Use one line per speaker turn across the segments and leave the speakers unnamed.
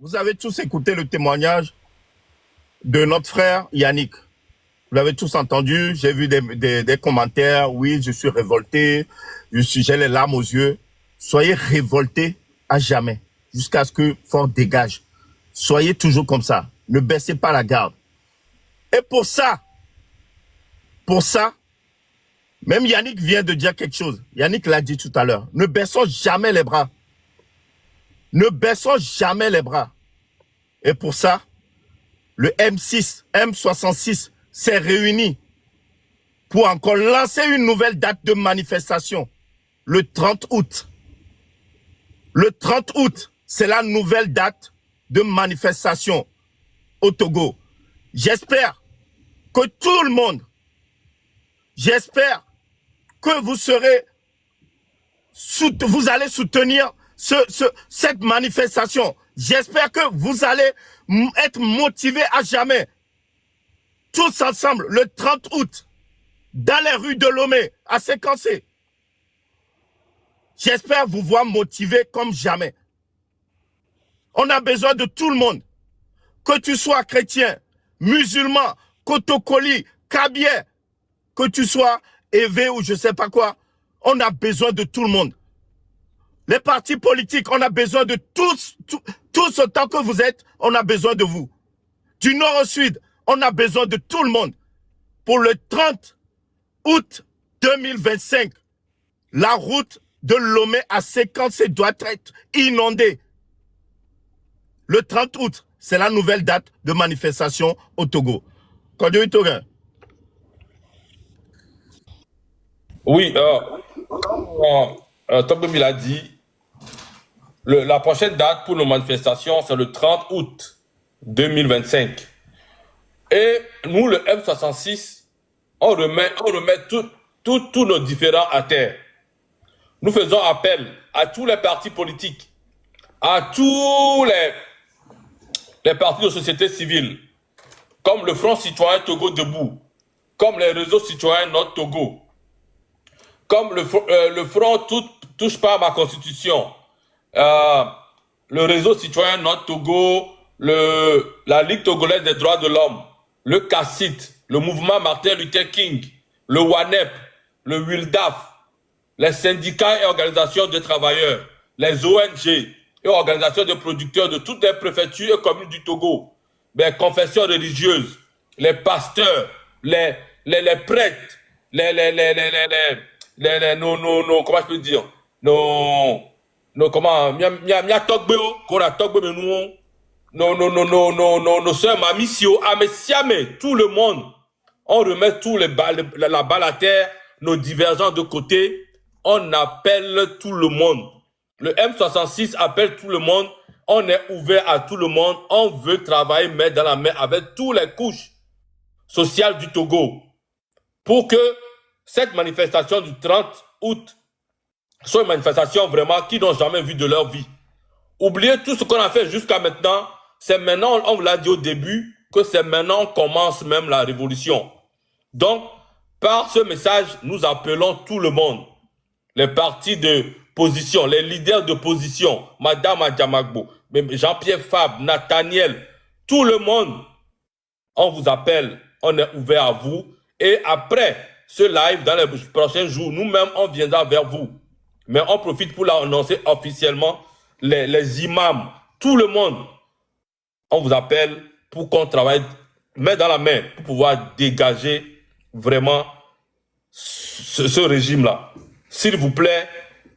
Vous avez tous écouté le témoignage de notre frère Yannick. Vous l'avez tous entendu. J'ai vu des commentaires. Oui, je suis révolté. J'ai les larmes aux yeux. Soyez révoltés à jamais, jusqu'à ce que Ford dégage. Soyez toujours comme ça. Ne baissez pas la garde. Et pour ça, même Yannick vient de dire quelque chose. Yannick l'a dit tout à l'heure. Ne baissons jamais les bras. Ne baissons jamais les bras. Et pour ça, le M66 s'est réuni pour encore lancer une nouvelle date de manifestation, le 30 août. Le 30 août, c'est la nouvelle date de manifestation au Togo. J'espère que tout le monde, j'espère que vous allez soutenir cette manifestation. J'espère que vous allez être motivés à jamais. Tous ensemble, le 30 août, dans les rues de Lomé, à Séquencé. J'espère vous voir motivés comme jamais. On a besoin de tout le monde. Que tu sois chrétien, musulman, Kotokoli, Kabien, que tu sois évé ou je ne sais pas quoi, on a besoin de tout le monde. Les partis politiques, on a besoin de tous autant que vous êtes, on a besoin de vous. Du nord au sud, on a besoin de tout le monde. Pour le 30 août 2025, la route de Lomé à Séquencé doit être inondée. Le 30 août, c'est la nouvelle date de manifestation au Togo.
Oui, Tom l'a dit, la prochaine date pour nos manifestations, c'est le 30 août 2025. Et nous, le M66, on remet tous nos différends à terre. Nous faisons appel à tous les partis politiques, à tous les partis de société civile, comme le Front citoyen Togo Debout, comme les réseaux citoyens Notre Togo, comme le Front Touche pas à ma constitution, le réseau citoyen Notre Togo, la Ligue togolaise des droits de l'homme, le CACIT, le mouvement Martin Luther King, le WANEP, le WILDAF, les syndicats et organisations de travailleurs, les ONG et organisations de producteurs de toutes les préfectures et communes du Togo, les confessions religieuses, les pasteurs, les prêtres, comment je peux dire, nos sœurs Mamisio, Amesiame, tout le monde, on remet la balle à terre, nos divergences de côté, on appelle tout le monde. Le M66 appelle tout le monde, on est ouvert à tout le monde, on veut travailler main dans la main avec toutes les couches sociales du Togo pour que cette manifestation du 30 août soit une manifestation vraiment qui n'ont jamais vu de leur vie. Oubliez tout ce qu'on a fait jusqu'à maintenant, c'est maintenant, on vous l'a dit au début, que c'est maintenant qu'on commence même la révolution. Donc, par ce message, nous appelons tout le monde, les partis de position, les leaders de position, Madame Adjamagbo, Jean-Pierre Fabre, Nathaniel, tout le monde, on vous appelle, on est ouvert à vous. Et après ce live, dans les prochains jours, nous-mêmes, on viendra vers vous. Mais on profite pour l'annoncer officiellement, les imams, tout le monde, on vous appelle pour qu'on travaille main dans la main pour pouvoir dégager vraiment ce régime-là. S'il vous plaît,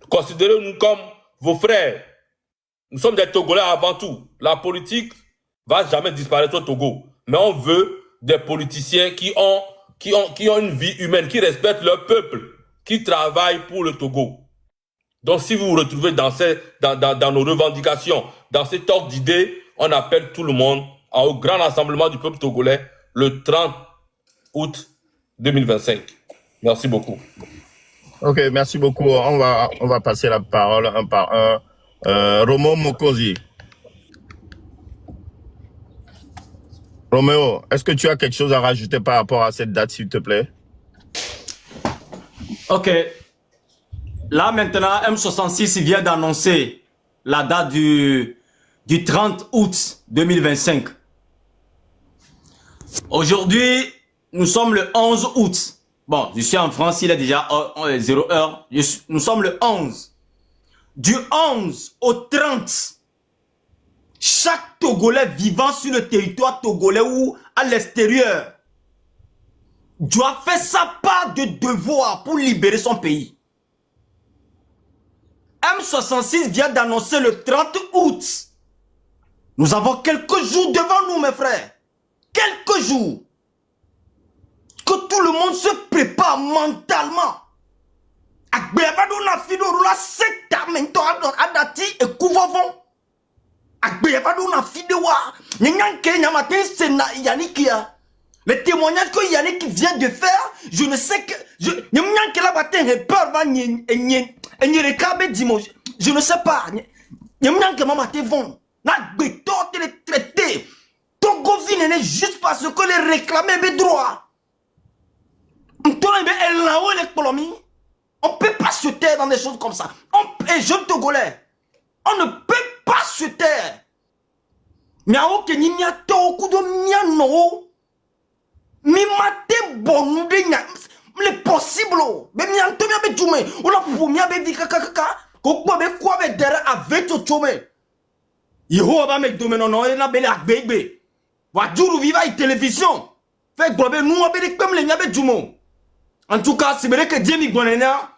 considérez-nous comme vos frères. Nous sommes des Togolais avant tout. La politique va jamais disparaître au Togo. Mais on veut des politiciens qui ont une vie humaine, qui respectent leur peuple, qui travaillent pour le Togo. Donc si vous vous retrouvez dans nos revendications, dans cet ordre d'idées, on appelle tout le monde au grand rassemblement du peuple togolais le 30 août 2025. Merci beaucoup.
Ok, merci beaucoup. On va passer la parole un par un. Romo Mokosi. Roméo, est-ce que tu as quelque chose à rajouter par rapport à cette date, s'il te plaît?
Ok. Là, maintenant, M66 vient d'annoncer la date du du 30 août 2025. Aujourd'hui, nous sommes le 11 août. Bon, je suis en France, il est déjà 0 heure. Nous sommes le 11. Du 11 au 30, chaque Togolais vivant sur le territoire togolais ou à l'extérieur doit faire sa part de devoir pour libérer son pays. M66 vient d'annoncer le 30 août. Nous avons quelques jours devant nous, mes frères. Quelques jours. Que tout le monde se prépare mentalement. Les témoignages que Yannick vient de faire, je ne sais que... Je ne sais pas. Togo vient juste parce que les réclamer des droits. On ne peut pas se taire dans des choses comme ça. Et jeunes Togolais, on ne peut pas se taire. Mais à aucun niveau, il y a beaucoup de miano. Mais maté bon, les possibles. Mais il y a un peu de jume. On a pour moi de dire kaka. Quoi avec derrière avec tout jume. Il va me donner non il n'a belle bébé. Wajuru viva et télévision. Fait globe nous avec comme les miabe jume. En tout cas, c'est vrai que Dieu Gonena,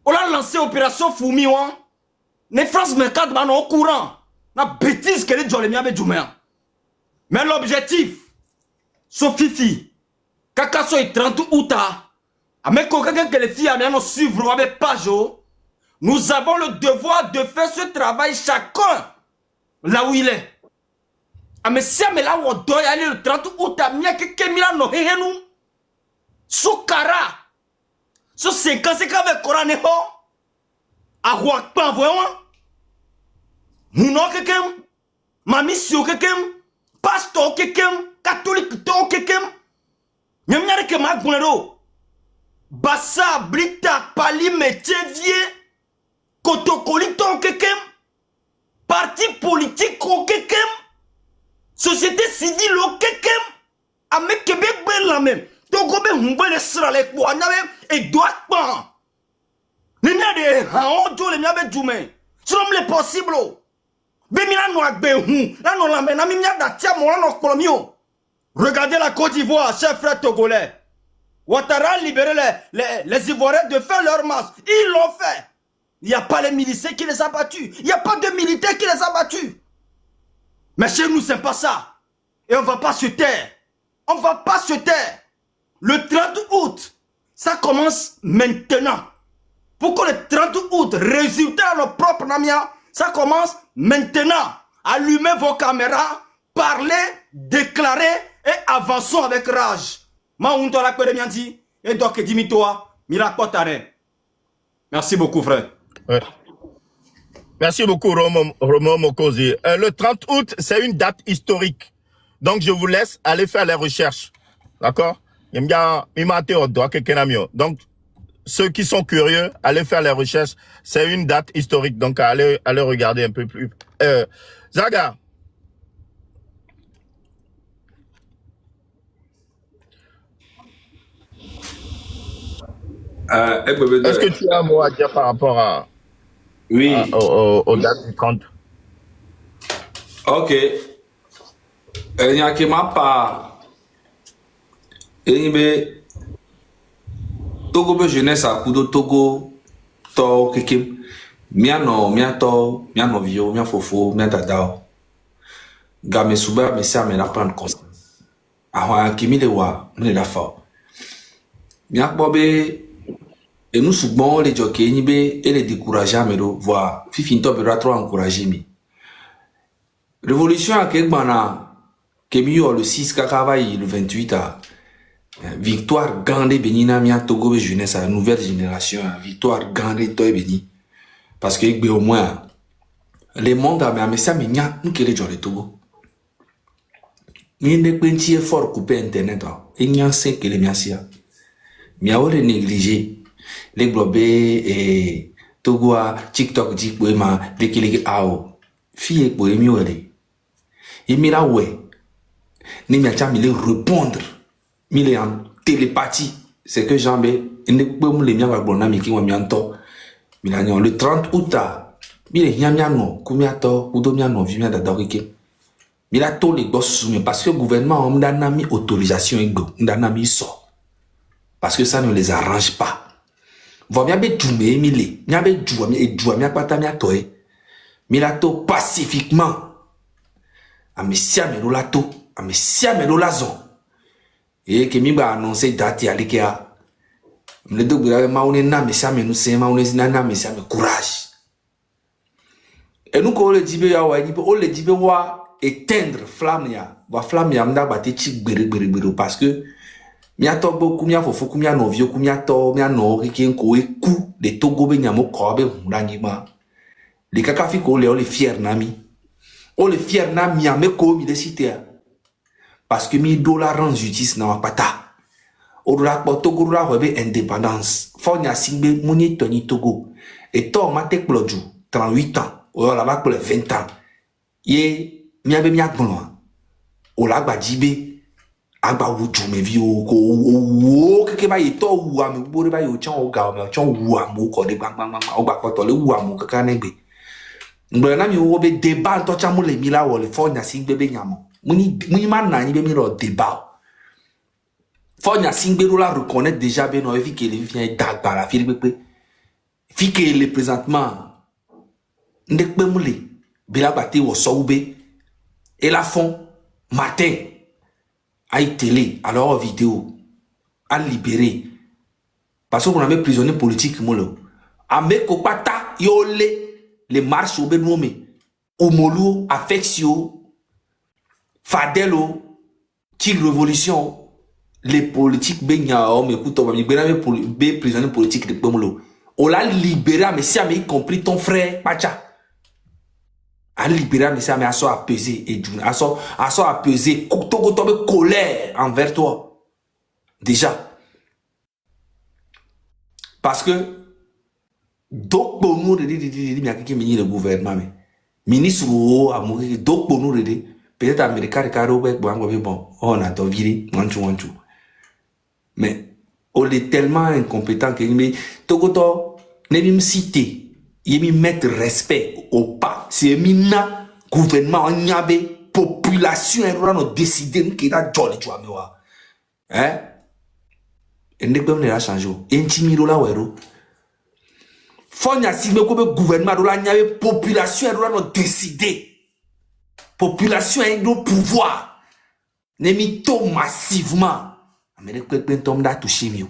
on a lancé opération Foumiwan. Les France me cadrent au courant. La bêtise que les gens les miabe jume. Mais l'objectif, Sofifi, Kakaso est 30 août, avec quelqu'un que les filles à suivre avec Pajo, nous avons le devoir de faire ce travail chacun là où il est. Mais si on là où on doit aller le 30 août, il y a quelqu'un qui nous Soukara, ce 50 avec Coran et à Ouakpan, voyons. Nous n'avons quelqu'un, ma mission quelqu'un, pasteur quelqu'un, catholique quelqu'un. Nous n'avons que ma gonero. Bassa, Blita, Pali, Métivier, Kotokoli quelqu'un, parti politique quelqu'un, société civile quelqu'un, avec Québec la même. Togo be humbe le sra le kwa nyabe et doit pas. Ni na de ha ojo le nyabe jume. Selon les possible. Be mi na no agbe hu, na no la me na mi nya da tia mo na no kolomio. Regardez la Côte d'Ivoire, chers frères togolais. Ouattara libéré les Ivoiriens de faire leur masse. Ils l'ont fait. Il n'y a pas les militaires qui les a battus. Il n'y a pas de militaires qui les a battus. Mais chez nous, c'est pas ça. Et on va pas se taire. On va pas se taire. Le 30 août, ça commence maintenant. Pour que le 30 août, résultat à nos propres Namia, ça commence maintenant. Allumez vos caméras, parlez, déclarez et avançons avec rage. Et donc, dis-moi, merci beaucoup, frère.
Ouais. Merci beaucoup, Romo Mokosi. Le 30 août, c'est une date historique. Donc, je vous laisse aller faire les recherches. D'accord? Donc, ceux qui sont curieux, allez faire les recherches. C'est une date historique. Donc, allez regarder un peu plus. Zaga. Est-ce que tu as un mot à dire par rapport à,
oui.
Aux dates du 30?
Ok. Il n'y a que ma part. Togo be jeunesse à Kudo Togo to kekem miano miato miano vio mia fofo mia dadao game suba me sa me na prendre conscience ahwa kimi le wa me la fa mia bobe et nous souvent les jockey ni be et les décourager me do voir fifi to be trop encourager mi révolution à kekbana kemi yo le 6 kakavayi le 28 à victoire grande bénina mia Togo jeunesse à nouvelle génération victoire grande toi béni parce que au moins les mondes a mais ça mia nous que les gens de Togo ni ne penti effort couper internet et nya c'est que les mia sia mia o négliger les globés et Togo à TikTok dit ma dékilé ao
Fille pour émi ouais. Émi là ouais. Ni mia cham il répondre. Il est en télépathie. C'est que j'en ai ne peut me les mia va bon ami qui m'a mis en to. Le 30 août il est mia non, combien to ou do mia non vi mia da dorike. Il a tous les boss parce que le gouvernement on n'a mis autorisation et on n'a mis sort. Parce que ça ne les arrange pas. Vous avez tout mais Emile, vous avez tout et tout mais pas ta mia toi. Milato pacifiquement. A messia me lato, a messia me lazon. Et que mi ba annoncer date ya likea. Me do gura ma one na messia me no se ma one na messia me courage. Et nous ko le dibe ya wa ni o le dibe wa éteindre flamme ya. Wa flamme ya mda ba te chi gbere parce que mi ato beaucoup mi afofo ku mi anovio ku mi ato mi ano ki ko eku de Togo be nyamo ko be hunangima. Les kakafi ko le fier nami. O le fier nami ame ko mi de cité. Parce que mi dollar rend justice na wapata. O la Togo la webe indépendance. Fo nya singbe moni toni Togo. Et to ma tek ploju 38 ans. O la va pour les 20 ans. Ye mi abe mi agbon. O la gba jibe agba wuju me vi o ko keke ba ye to wu am bo re ba yo chan o ga o chan wu am ko de gbangban o gba ko to le wu am kaka na gbe. Ngbe na mi wo be débat to cha mo le mi la wo le fo nya singbe be nyamo. Muni ma na ni be mi ro débat. Fo nya singbe ro la reconnaître déjà be no fi ke le vient dagba la fi pepe. Fi ke le présentement ndek pe mo le be la bate wo so ube et la fond matin à télé, alors vidéo, à libérer. Parce qu'on a mis prisonniers politiques, à me kopata, yole, les marches au benome, au molu, affection, fadelo, tigre révolution, les politiques, benya, mais écoute, on va bien prisonniers politiques de Pomolo. On l'a libéré, mais si, y compris ton frère, Pacha. À libérer, mais ça m'a apaisé et apaisé, Togo tombe colère envers toi. Déjà. Parce que, donc, pour nous, il y a quelqu'un qui le gouvernement, mais, ministre ou à mourir, donc, pour nous, peut-être Américain, bon, on a viré, one-two. Mais, on est tellement incompétent que, mais, Togo, n'est même cité. Il y a mettre respect au pas. C'est mina gouvernement en yabe population et on décider qu'il a jolly tu vois hein et ne peut pas changer intimiro la wero fonya si me ko gouvernement la yabe population et on décider population et le pouvoir ne mito massivement mais ne peut pas tomber da toucher mieux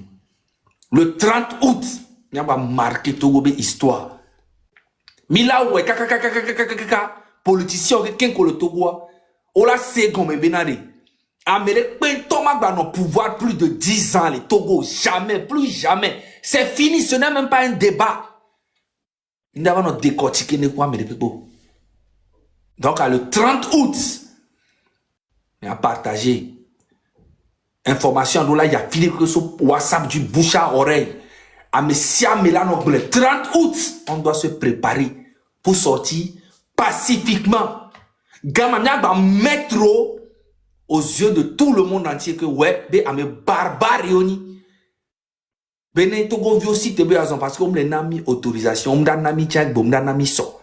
le 30 août il va marquer Togo be histoire. Mila ouais kaka politicien quelqu'un ko le Togo o la c'est comme benade Amérique ben Thomas dans nos pouvoir plus de 10 ans les Togo jamais c'est fini ce n'est même pas un débat il n'a pas notre décortiquer ne quoi Amérique donc le 30 août il a partagé information là il y a filé que sur WhatsApp du bouche à oreille à Messia Melano le 30 août on doit se préparer pour sortir pacifiquement. Gamania va mettre aux yeux de tout le monde entier que ouais, be ame barbare yoni. Bene Togo vi aussi te besoin parce qu'on n'a mis autorisation, on n'a mis tchak, on n'a mis so.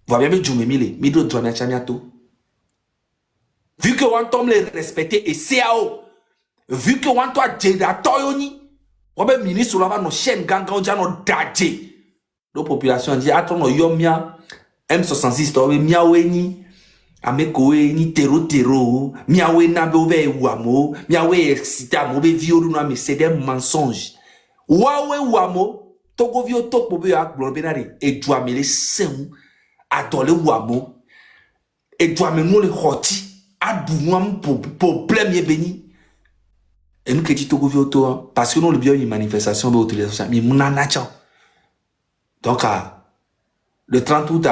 Vous voyez bien Djoumé Mile, Midro Dramia Chamiato. Vu que on tombe les respecter et CAO, vu que on doit Djeda Toyoni, on va ministre là-bas nos chaînes ganga on nos dadje. La population dit attends no yomia M66 to miaweni amekoe ni tero miawe na be wamo miawe excita mo be violu na me c'est des mensonges wawe wamo Togo vio tok be ak blobenari et doit me les sen adole wamo et doit me no le hoti adouam problème ye beni et nous que dit Togo vio to parce que nous le bien une manifestation be autorisation mi munana cha. Donc, le 30 août,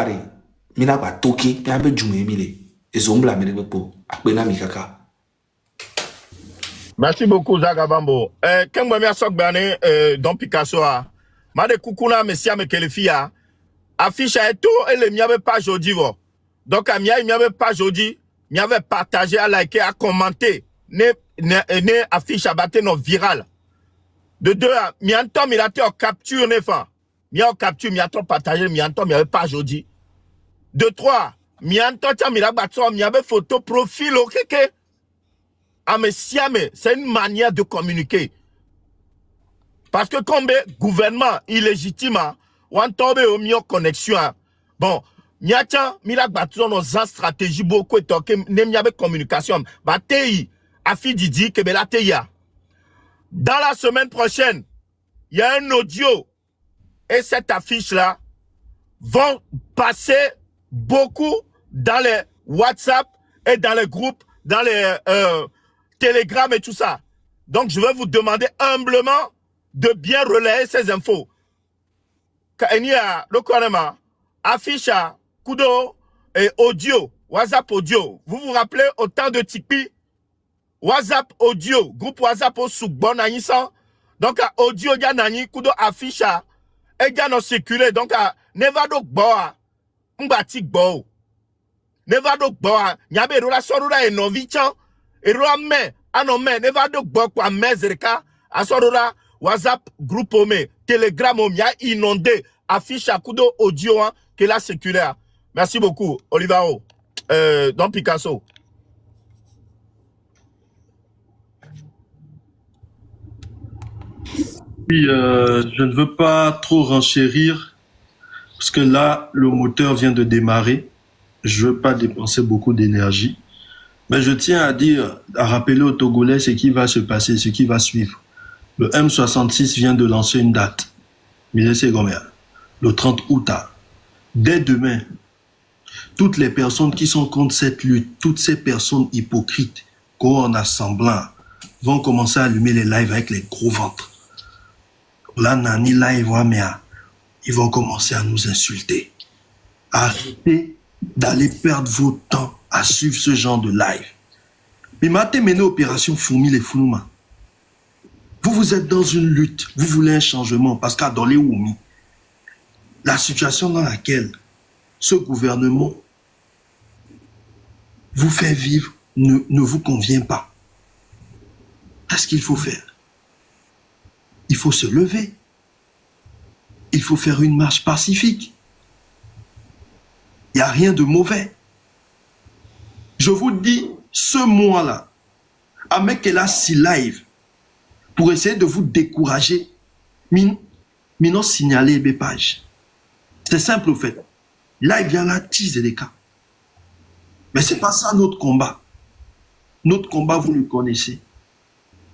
je vais toquer, je vais jouer Emile. Et je vais me pour Mikaka.
Merci beaucoup, Zagabambo. Quand je me suis dans Picasso, je me suis dit que je me affiche à tout et le mien pas aujourd'hui. Donc, il y avait pas aujourd'hui, il y avait partagé, à liker, à commenter, ne affiche à battre nos viral. De deux, il y a un temps, il a été en capture, il y a en capture, il y a trop partagé, il y a un temps, il n'y avait pas aujourd'hui. De trois, il y a un temps, il y avait photo profil, ok. Ah, mais c'est une manière de communiquer. Parce que comme le gouvernement illégitime, on tombe au mieux connexion. Bon, il y a nos stratégies beaucoup et il y a communication. Dans la semaine prochaine, il y a un audio et cette affiche-là vont passer beaucoup dans les WhatsApp et dans les groupes, dans les Telegram et tout ça. Donc, je vais vous demander humblement de bien relayer ces infos. Il y a le Korema, affiche, Kudo et audio, WhatsApp audio. Vous vous rappelez au temps de Tipeee, WhatsApp audio, groupe WhatsApp au Soukbon Nanisan. Donc, audio, il y a Nani, Kudo affiche, et il y a circulé. Donc, Nevado Boa, Mbatik Bo. Nevado Boa, Nyabe Rola et Novichan, et Rola Me, Anome, Nevado Boa, quoi, Mezreka, Asorora, WhatsApp, groupe Ome, Telegram Ome, a inondé, affiche à Kudo audio, que la circulaire. Merci beaucoup, Olivaro. Don Picasso.
Oui, je ne veux pas trop renchérir, parce que là, le moteur vient de démarrer. Je ne veux pas dépenser beaucoup d'énergie. Mais je tiens à dire, à rappeler aux Togolais ce qui va se passer, ce qui va suivre. Le M66 vient de lancer une date. Le 30 août. Dès demain, toutes les personnes qui sont contre cette lutte, toutes ces personnes hypocrites qu'on a semblant, vont commencer à allumer les lives avec les gros ventres. Là, Nani live, mais ils vont commencer à nous insulter. Arrêtez d'aller perdre votre temps à suivre ce genre de live. Mais maintenant, mené opération Fourmi les Founouma. Vous êtes dans une lutte, vous voulez un changement, parce qu'à dans les Oumi, la situation dans laquelle ce gouvernement vous fait vivre ne vous convient pas. Qu'est-ce qu'il faut faire? Il faut se lever. Il faut faire une marche pacifique. Il n'y a rien de mauvais. Je vous dis, ce mois-là, avec là si live, pour essayer de vous décourager, non signaler mes pages. C'est simple au fait. Là, il vient là, teaser les cas. Mais c'est pas ça notre combat. Notre combat, vous le connaissez.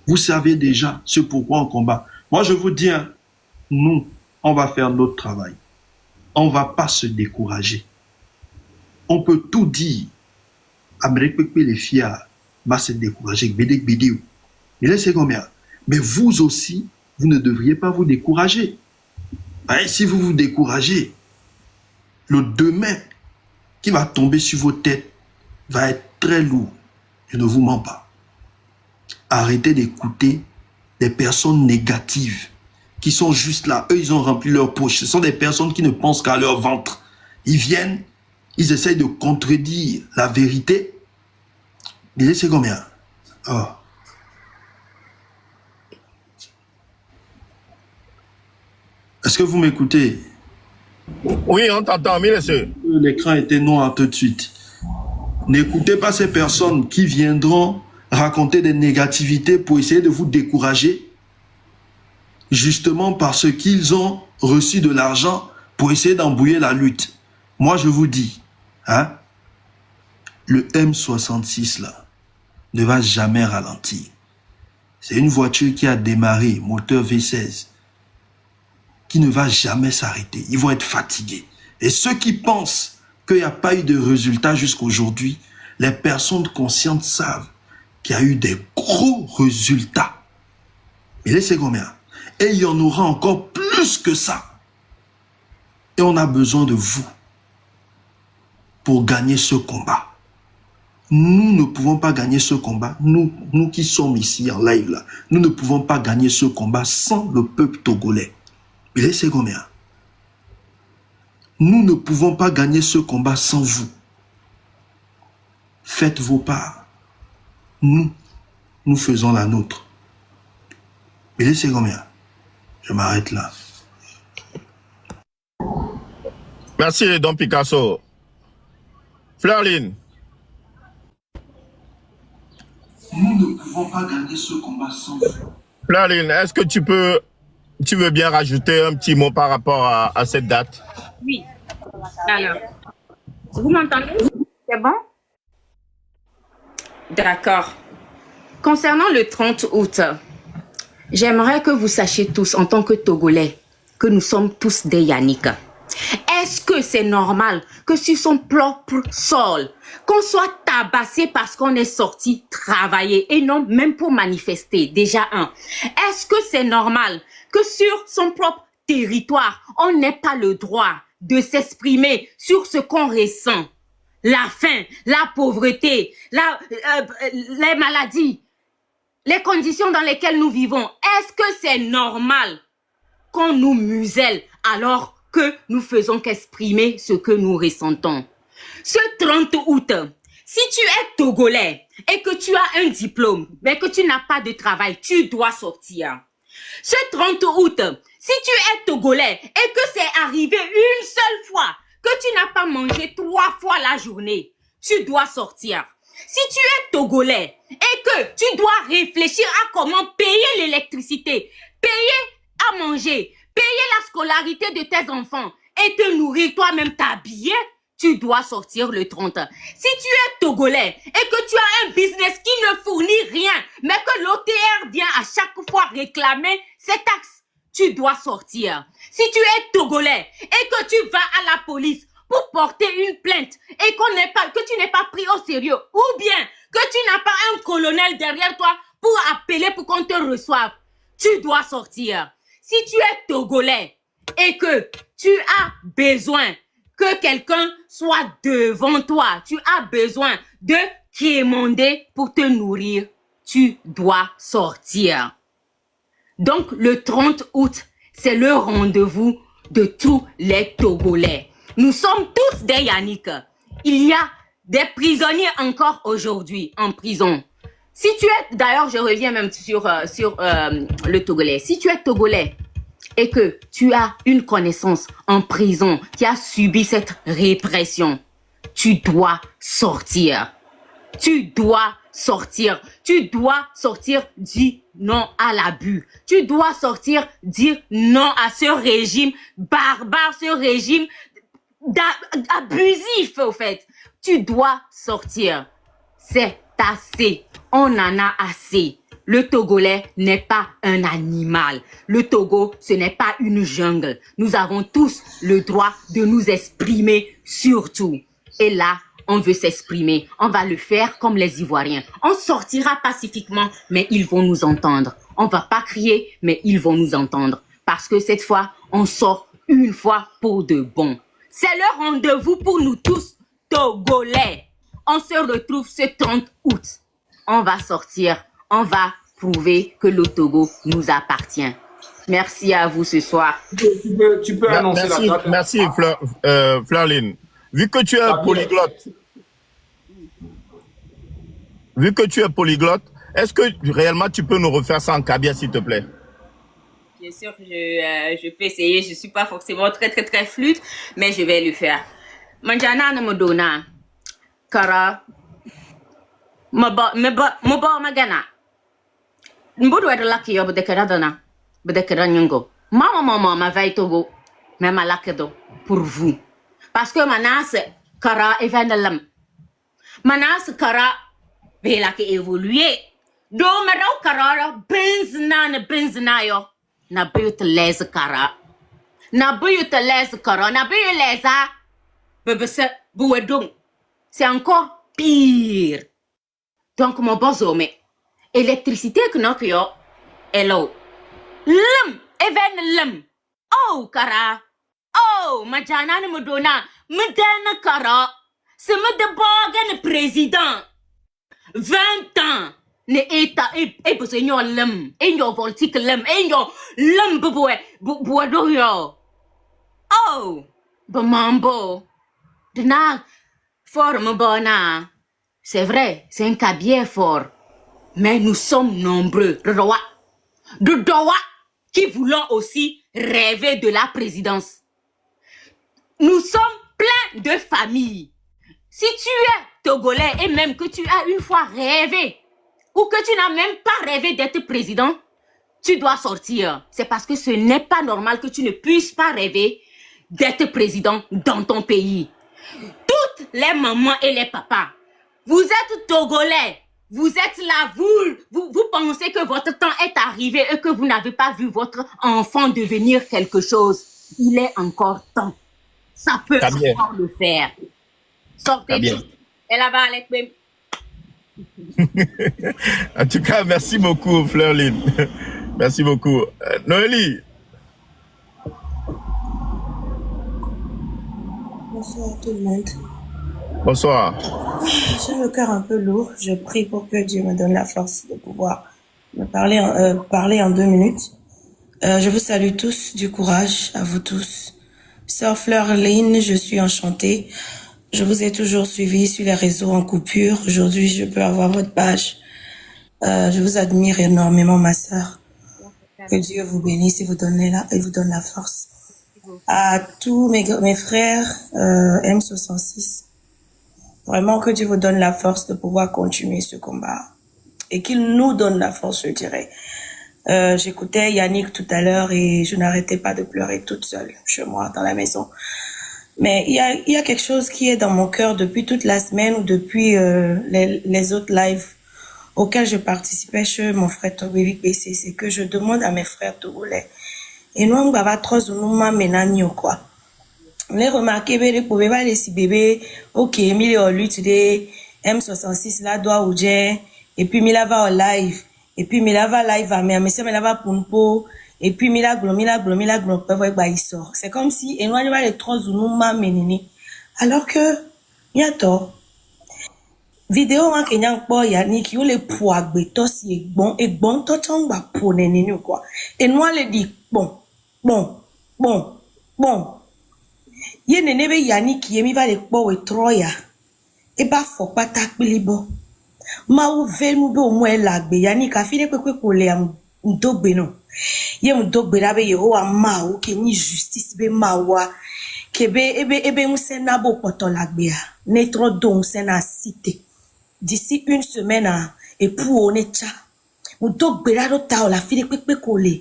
Vous savez déjà ce pourquoi on combat. Moi, je vous dis, nous, on va faire notre travail. On ne va pas se décourager. On peut tout dire. Les filles va se décourager. Mais laissez combien. Mais vous aussi, vous ne devriez pas vous décourager. Et si vous vous découragez, le demain qui va tomber sur vos têtes va être très lourd. Je ne vous mens pas. Arrêtez d'écouter des personnes négatives qui sont juste là. Eux, ils ont rempli leur poche. Ce sont des personnes qui ne pensent qu'à leur ventre. Ils viennent, ils essayent de contredire la vérité. Mais c'est combien? Oh. Est-ce que vous m'écoutez?
Oui, on t'entend, monsieur.
L'écran était noir tout de suite. N'écoutez pas ces personnes qui viendront raconter des négativités pour essayer de vous décourager, justement parce qu'ils ont reçu de l'argent pour essayer d'embrouiller la lutte. Moi, je vous dis, le M66, là, ne va jamais ralentir. C'est une voiture qui a démarré, moteur V16, qui ne va jamais s'arrêter. Ils vont être fatigués. Et ceux qui pensent qu'il n'y a pas eu de résultat jusqu'aujourd'hui, les personnes conscientes savent qu'il y a eu des gros résultats. Mais laissez combien? Et il y en aura encore plus que ça. Et on a besoin de vous pour gagner ce combat. Nous ne pouvons pas gagner ce combat. Nous qui sommes ici en live là, nous ne pouvons pas gagner ce combat sans le peuple togolais. Mais laissez combien? Nous ne pouvons pas gagner ce combat sans vous. faites vos parts. Nous faisons la nôtre. Mais laissez combien? Je m'arrête là.
Merci, Don Picasso. Fleurline.
Nous ne pouvons pas gagner ce combat sans vous.
Fleurline, est-ce que tu veux bien rajouter un petit mot par rapport à cette date?
Oui. Alors, vous m'entendez? C'est bon? D'accord. Concernant le 30 août, j'aimerais que vous sachiez tous, en tant que Togolais, que nous sommes tous des Yannick. Est-ce que c'est normal que sur son propre sol, qu'on soit tabassé parce qu'on est sorti travailler et non même pour manifester, déjà un. Est-ce que c'est normal que sur son propre territoire, on n'ait pas le droit de s'exprimer sur ce qu'on ressent? La faim, la pauvreté, les maladies, les conditions dans lesquelles nous vivons. Est-ce que c'est normal qu'on nous muselle alors que nous faisons qu'exprimer ce que nous ressentons? Ce 30 août, si tu es Togolais et que tu as un diplôme, mais que tu n'as pas de travail, tu dois sortir. Ce 30 août, si tu es Togolais et que c'est arrivé une seule fois, que tu n'as pas mangé 3 fois la journée, tu dois sortir. Si tu es Togolais et que tu dois réfléchir à comment payer l'électricité, payer à manger, payer la scolarité de tes enfants et te nourrir toi-même, t'habiller, tu dois sortir le 30. Si tu es Togolais et que tu as un business qui ne fournit rien, mais que l'OTR vient à chaque fois réclamer ses taxes, tu dois sortir. Si tu es Togolais et que tu vas à la police pour porter une plainte et que tu n'es pas pris au sérieux, ou bien que tu n'as pas un colonel derrière toi pour appeler pour qu'on te reçoive, tu dois sortir. Si tu es Togolais et que tu as besoin que quelqu'un soit devant toi, tu as besoin de quémander pour te nourrir, tu dois sortir. Donc, le 30 août, c'est le rendez-vous de tous les Togolais. Nous sommes tous des Yannick. Il y a des prisonniers encore aujourd'hui en prison. Si tu es, d'ailleurs, je reviens même sur le Togolais. Si tu es Togolais et que tu as une connaissance en prison qui a subi cette répression, tu dois sortir. Tu dois sortir. Tu dois sortir, dire non à l'abus. Tu dois sortir, dire non à ce régime barbare, ce régime abusif, au fait. Tu dois sortir. C'est assez. On en a assez. Le Togolais n'est pas un animal. Le Togo, ce n'est pas une jungle. Nous avons tous le droit de nous exprimer surtout. Et là, on veut s'exprimer. On va le faire comme les Ivoiriens. On sortira pacifiquement, mais ils vont nous entendre. On va pas crier, mais ils vont nous entendre. Parce que cette fois, on sort une fois pour de bon. C'est le rendez-vous pour nous tous, Togolais. On se retrouve ce 30 août. On va sortir. On va prouver que le Togo nous appartient. Merci à vous ce soir.
Tu peux annoncer
Merci,
la date.
merci Fleurline. Vu que tu es polyglotte, est-ce que réellement tu peux nous refaire ça en Kabia, s'il te plaît?
Bien sûr, je peux essayer. Je suis pas forcément très flûte, mais je vais le faire. Manjana na modona kara maba magana. Mbodo wa laki yo bedekera dona. Bedekera nyongo. Mama va Togo. Même à pour vous. Parce que manas kara evandalam. Manas kara bela ke évoluer. Do marau kara benzna yo. Na buyut les kara. Na buyut les kara. Na buyut les a. Bebese bouedong. C'est encore pire. Donc mon bozome. Électricité que nous avons. Hello. Lum. Even lum. Oh kara. Oh, majana ne me donna, me donne kara. C'est me de bogan président. 20 ans. Ne eta e besoin lum. E yo voltique lum. E yo lum boue do yo. Oh, bamambo. Dena forme bona. c'est vrai, c'est un cas bien fort. Mais nous sommes nombreux, de Doha, qui voulons aussi rêver de la présidence. Nous sommes plein de familles. Si tu es Togolais et même que tu as une fois rêvé ou que tu n'as même pas rêvé d'être président, tu dois sortir. C'est parce que ce n'est pas normal que tu ne puisses pas rêver d'être président dans ton pays. Toutes les mamans et les papas, vous êtes Togolais, vous êtes là, vous pensez que votre temps est arrivé et que vous n'avez pas vu votre enfant devenir quelque chose. Il est encore temps. Ça peut encore le faire. Sortez de et là-bas avec même.
En tout cas, merci beaucoup, Fleurline. Merci beaucoup. Noélie.
Bonsoir tout le monde.
Bonsoir.
J'ai le cœur un peu lourd. Je prie pour que Dieu me donne la force de pouvoir me parler en 2 minutes. Je vous salue tous, du courage à vous tous. Sœur Fleurline, je suis enchantée. Je vous ai toujours suivi sur les réseaux en coupure. Aujourd'hui, je peux avoir votre page. Je vous admire énormément, ma sœur. Que Dieu vous bénisse et vous donne la force. À tous mes frères M66, vraiment que Dieu vous donne la force de pouvoir continuer ce combat. Et qu'il nous donne la force, je dirais. J'écoutais Yannick tout à l'heure et je n'arrêtais pas de pleurer toute seule chez moi dans la maison. Mais il y a quelque chose qui est dans mon cœur depuis toute la semaine ou depuis les autres lives auxquels je participais chez mon frère Togoli PC. C'est que je demande à mes frères togolais. Et nous, on va trop nous menani quoi. On les remarqué, les pouvez pas laisser bébé. Ok, Mili au lutte de M66 là doit ou et puis Mila va au live. Et puis Mila va live à mais ça Mila va pour et puis Mila glom il sort. C'est comme si et nous on va les trois zounuma menini. Alors que y a tort. Vidéo en Kenya po Yannick yo le poa gbeto si et bon to changba po nenini quoi. Et nous on le dit bon. Ye nenebe Yannick yemi va le po we troya. E ba fo patak bilibo. Ma ou venu be o mo elagbe Yannick afile kwekwe ko le am ndogbe no. Ye mdogbe rabe Yehowa ma ou ke ni justice be mawa kebe ebe musena bo poto lagbe a. Ne tro don sena cité. D'ici une semaine et pour onecha. Mdogbe rado ta o la file kwekwe ko le.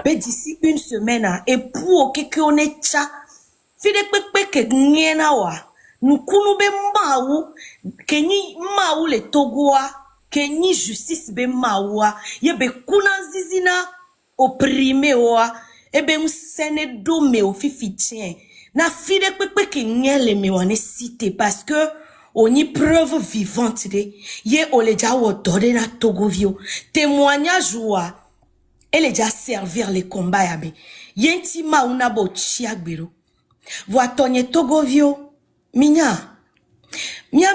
Mais d'ici une semaine et pour que on est cha fide pepe que niena wa nkunu be mawu ke ni mawu le togoa ke ni justice be mawa ye be kuna zizina opprimé wa e be msene do me o fifitien na fide pepe que niele me wane cité parce que on y preuve vivante de ye oleja wo dore na togovio témoignage wa elle est déjà servir les combats yabe yenti mauna bo chiagbero voitonye togovio minya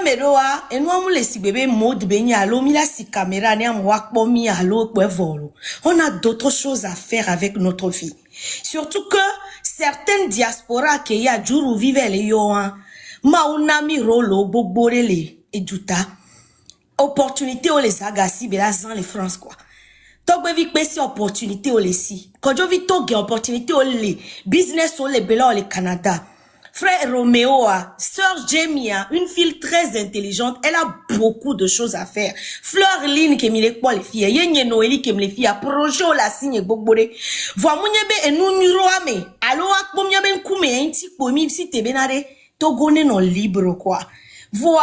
meroa enwa mule si bébé mode benya alo mila si caméra ne amwakpo mi alo volo. On a d'autres choses à faire avec notre vie, surtout que certaines diasporas qui y a juru vive le yoan mauna mi rolo boborele eduta opportunité o les agasi belazan les France quoi. Togbe vi pesi opportunité au lesi. Kojo vi toge opportunité au le business au le bela au le Canada. Frère Roméo a, sœur Jamia, une fille très intelligente, elle a beaucoup de choses à faire. Fleurline qui me les quoi les filles, yenye Noélie qui me les filles, projet au la signe bogbore. Voi munyebe e nou nuro ame. Alo akpo myabe nkume enti pomi si te benare togone non libre quoi. Voi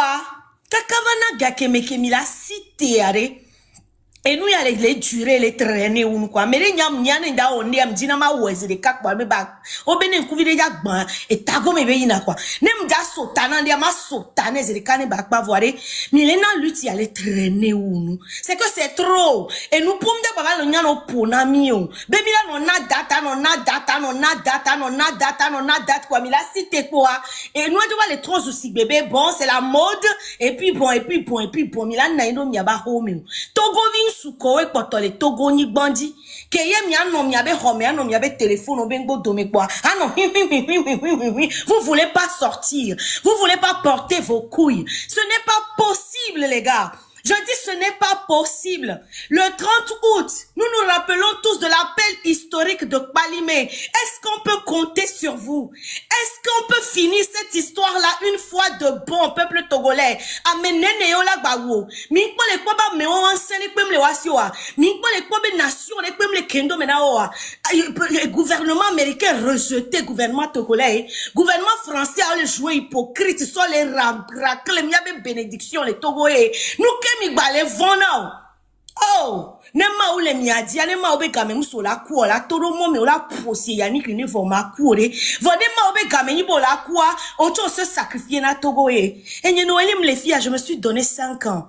kakavana gakeme ke mi la cité are. Et nous, il y a les durées, les traîner ou quoi. Mais les nyam nyane da on est amdina ma oueze de kakwa me bag. O benen kuvide jak ban et tago me beina quoi. Nem da sotana ndia ma sotane ze de kane bag pas voir. Mais les nan lutte y a les traîner ou nous. C'est que c'est trop. Et nous poum de baba le nyano pona mio. Baby là non na data quoi. Mais la cité quoi. Et nous devons les trois aussi bébé bon c'est la mode et puis bon. Mais là na ino mi aba home. Togo vin sukowe potole togo ni bandi. Keye mi anon mi abe home, anon mi abe téléphone, bengo domekwa. Anon, vous voulez pas sortir. Vous voulez pas porter vos couilles. Ce n'est pas possible, les gars. Je dis ce n'est pas possible. Le 30 août, nous nous rappelons tous de l'appel historique de Kpalimé. Est-ce qu'on peut compter sur vous? Est-ce qu'on peut finir cette histoire-là une fois de bon, peuple togolais? Amenene yo la gbawo. Minko le kwaba me o ansene kwem le wasiwa. Minko le kwabe nation le kwem le kendo mena oa. Le gouvernement américain rejeté gouvernement togolais. Gouvernement français a le joué hypocrite sur les racle miabe bénédiction les togoé. Nous mi gbale vona oh ne ma ule mi adia ne ma obe game muso la ku la toro mo me la posi ya ni kini vo ma ku re vo ne ma obe game ni bo la ku on to se sacrifier na Togo e enye no elim les filles je me suis donné 5 ans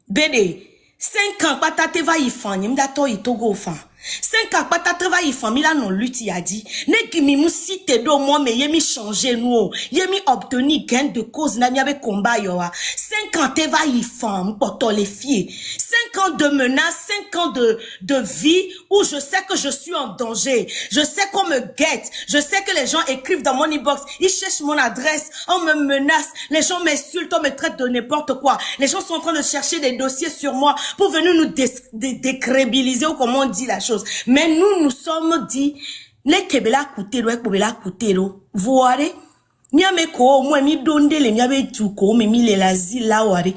bébé 5 ans patate va y fan yim da to y Togo fan 5 ans patate va y fan mi la non lutte ya dit ne ki mi musite do mo me yemi changer nous yemi obtenir gain de cause na mi avec combat yo 5 ans te va y fan poto les filles 5 ans de menaces 5 ans de vie où je sais que je suis en danger je sais qu'on me guette je sais que les gens écrivent dans mon inbox ils cherchent mon adresse on me menace les gens m'insultent on me traite de n'importe quoi les gens sont en train de chercher des dossiers sur moi pour venir nous décrédibiliser ou comment on dit la chose mais nous sommes dit les kebela coûter le kebela coûter le voirez miame ko moi mi donde le miabe tu ko me mi le lazil la wari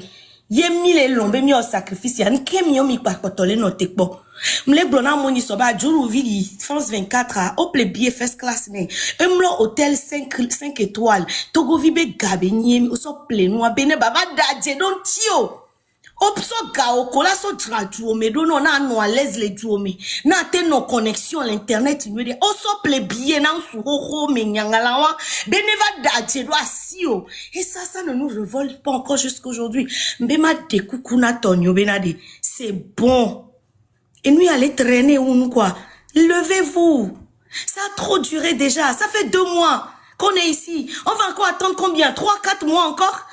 ye mi le lombe mi o sacrifice ya nke mi o mi pakotole no tekbo mle blona moni soba juru vidi France 24 a ople billet first class ne emlo hôtel 5 étoiles togo vibe gabe nyemi o so plenu abene baba daje don tio opso gao kola so tradu me dono na no à l'aise les duomi na te no connexion l'internet nous dit o so ple billet na su ho me nyangala wa bene va daje do asio et ça ne nous révolte pas encore jusqu'aujourd'hui mbema de kukuna tonyo benade c'est bon et nous aller traîner ou nous quoi levez-vous ça a trop duré déjà ça fait 2 mois qu'on est ici on va encore attendre combien 3-4 mois encore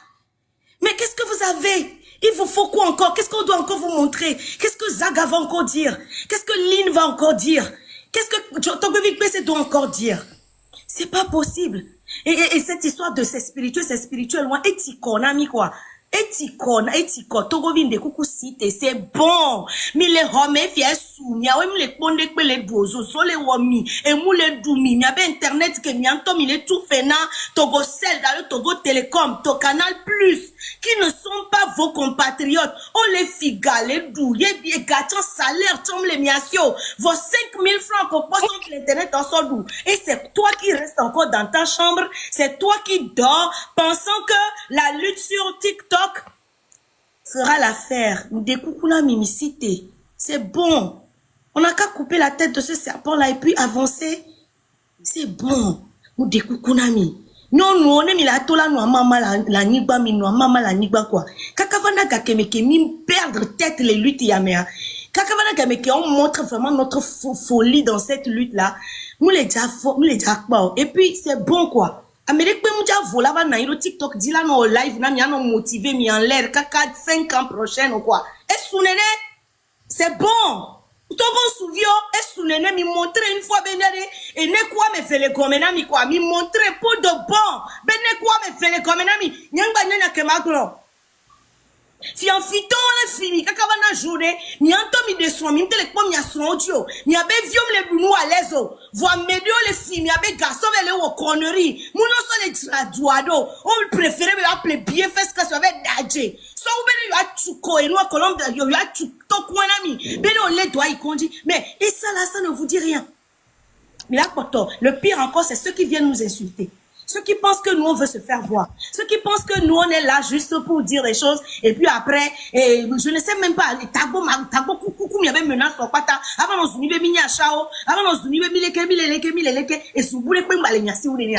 mais qu'est-ce que vous avez? Il vous faut quoi encore? Qu'est-ce qu'on doit encore vous montrer? Qu'est-ce que Zaga va encore dire? Qu'est-ce que Lynn va encore dire? Qu'est-ce que Togovik PC doit encore dire? C'est pas possible. Et cette histoire de c'est spirituel, loin, et tikonami quoi. Etiko, Togovin de coucou cité, c'est bon. Mais les hommes, fiers sous, mia, ouais, les ponde que les dozo, so les wami, et mou les doumi, mia, ben internet, que miantom, il est tout fait, Togo Cell, dans le Togo Télécom, to Canal Plus, qui ne sont pas vos compatriotes. On les figa, les dou, les gâteaux salaire, tombe les miasio, vos 5000 francs qu'on passe sur l'internet en sordou. Et c'est toi qui restes encore dans ta chambre, c'est toi qui dors, pensant que la lutte sur TikTok fera l'affaire. Nous découpons la mimicité. C'est bon. On n'a qu'à couper la tête de ce serpent-là et puis avancer. C'est bon. Nous découpons la mi. Non, nous, on est mis la tola, nous, maman, la nigba, mi, nous, maman, la nigba, quoi. Kakavana kakemeke, mi, perdre tête les luttes, yamea. Kakavana kakemeke, on montre vraiment notre folie dans cette lutte-là. Nous les déjà, et puis, c'est bon, quoi. Amérique muja vola va na iro TikTok dit là no live na mi ano motivé mi en l'air kaka 5 ans prochain ou quoi. Et sounene c'est bon. Togo souvio et sounene mi montrer une fois benere et ne quoi me fait le komena mi quoi mi montrer pour de bon. Ben ne quoi me fait le komena mi nyanga nyanya ke magro. Si en fiton les filles kaka va na journée mi anto mi de soin mi tele ko mi ason audio mi abe viom le bunu à l'aise voix médio les filles mi abe garçon le o connerie mon so les traduado on préférait me appeler bien fait ce que ça avait dadje so ou ben yo atuko et nous colombe yo atuko kwana mi ben on les doit y conduire mais et ça là ça ne vous dit rien mais là pourtant le pire encore c'est ceux qui viennent nous insulter. Ceux qui pensent que nous, on veut se faire voir. Ceux qui pensent que nous, on est là juste pour dire des choses. Et puis après, je ne sais même pas, tabo, coucou, il y avait menace sur pata. Avant, on se dit, mini à chao. Avant, on se dit, mileke. Et sous boule, quoi, il y a si ou les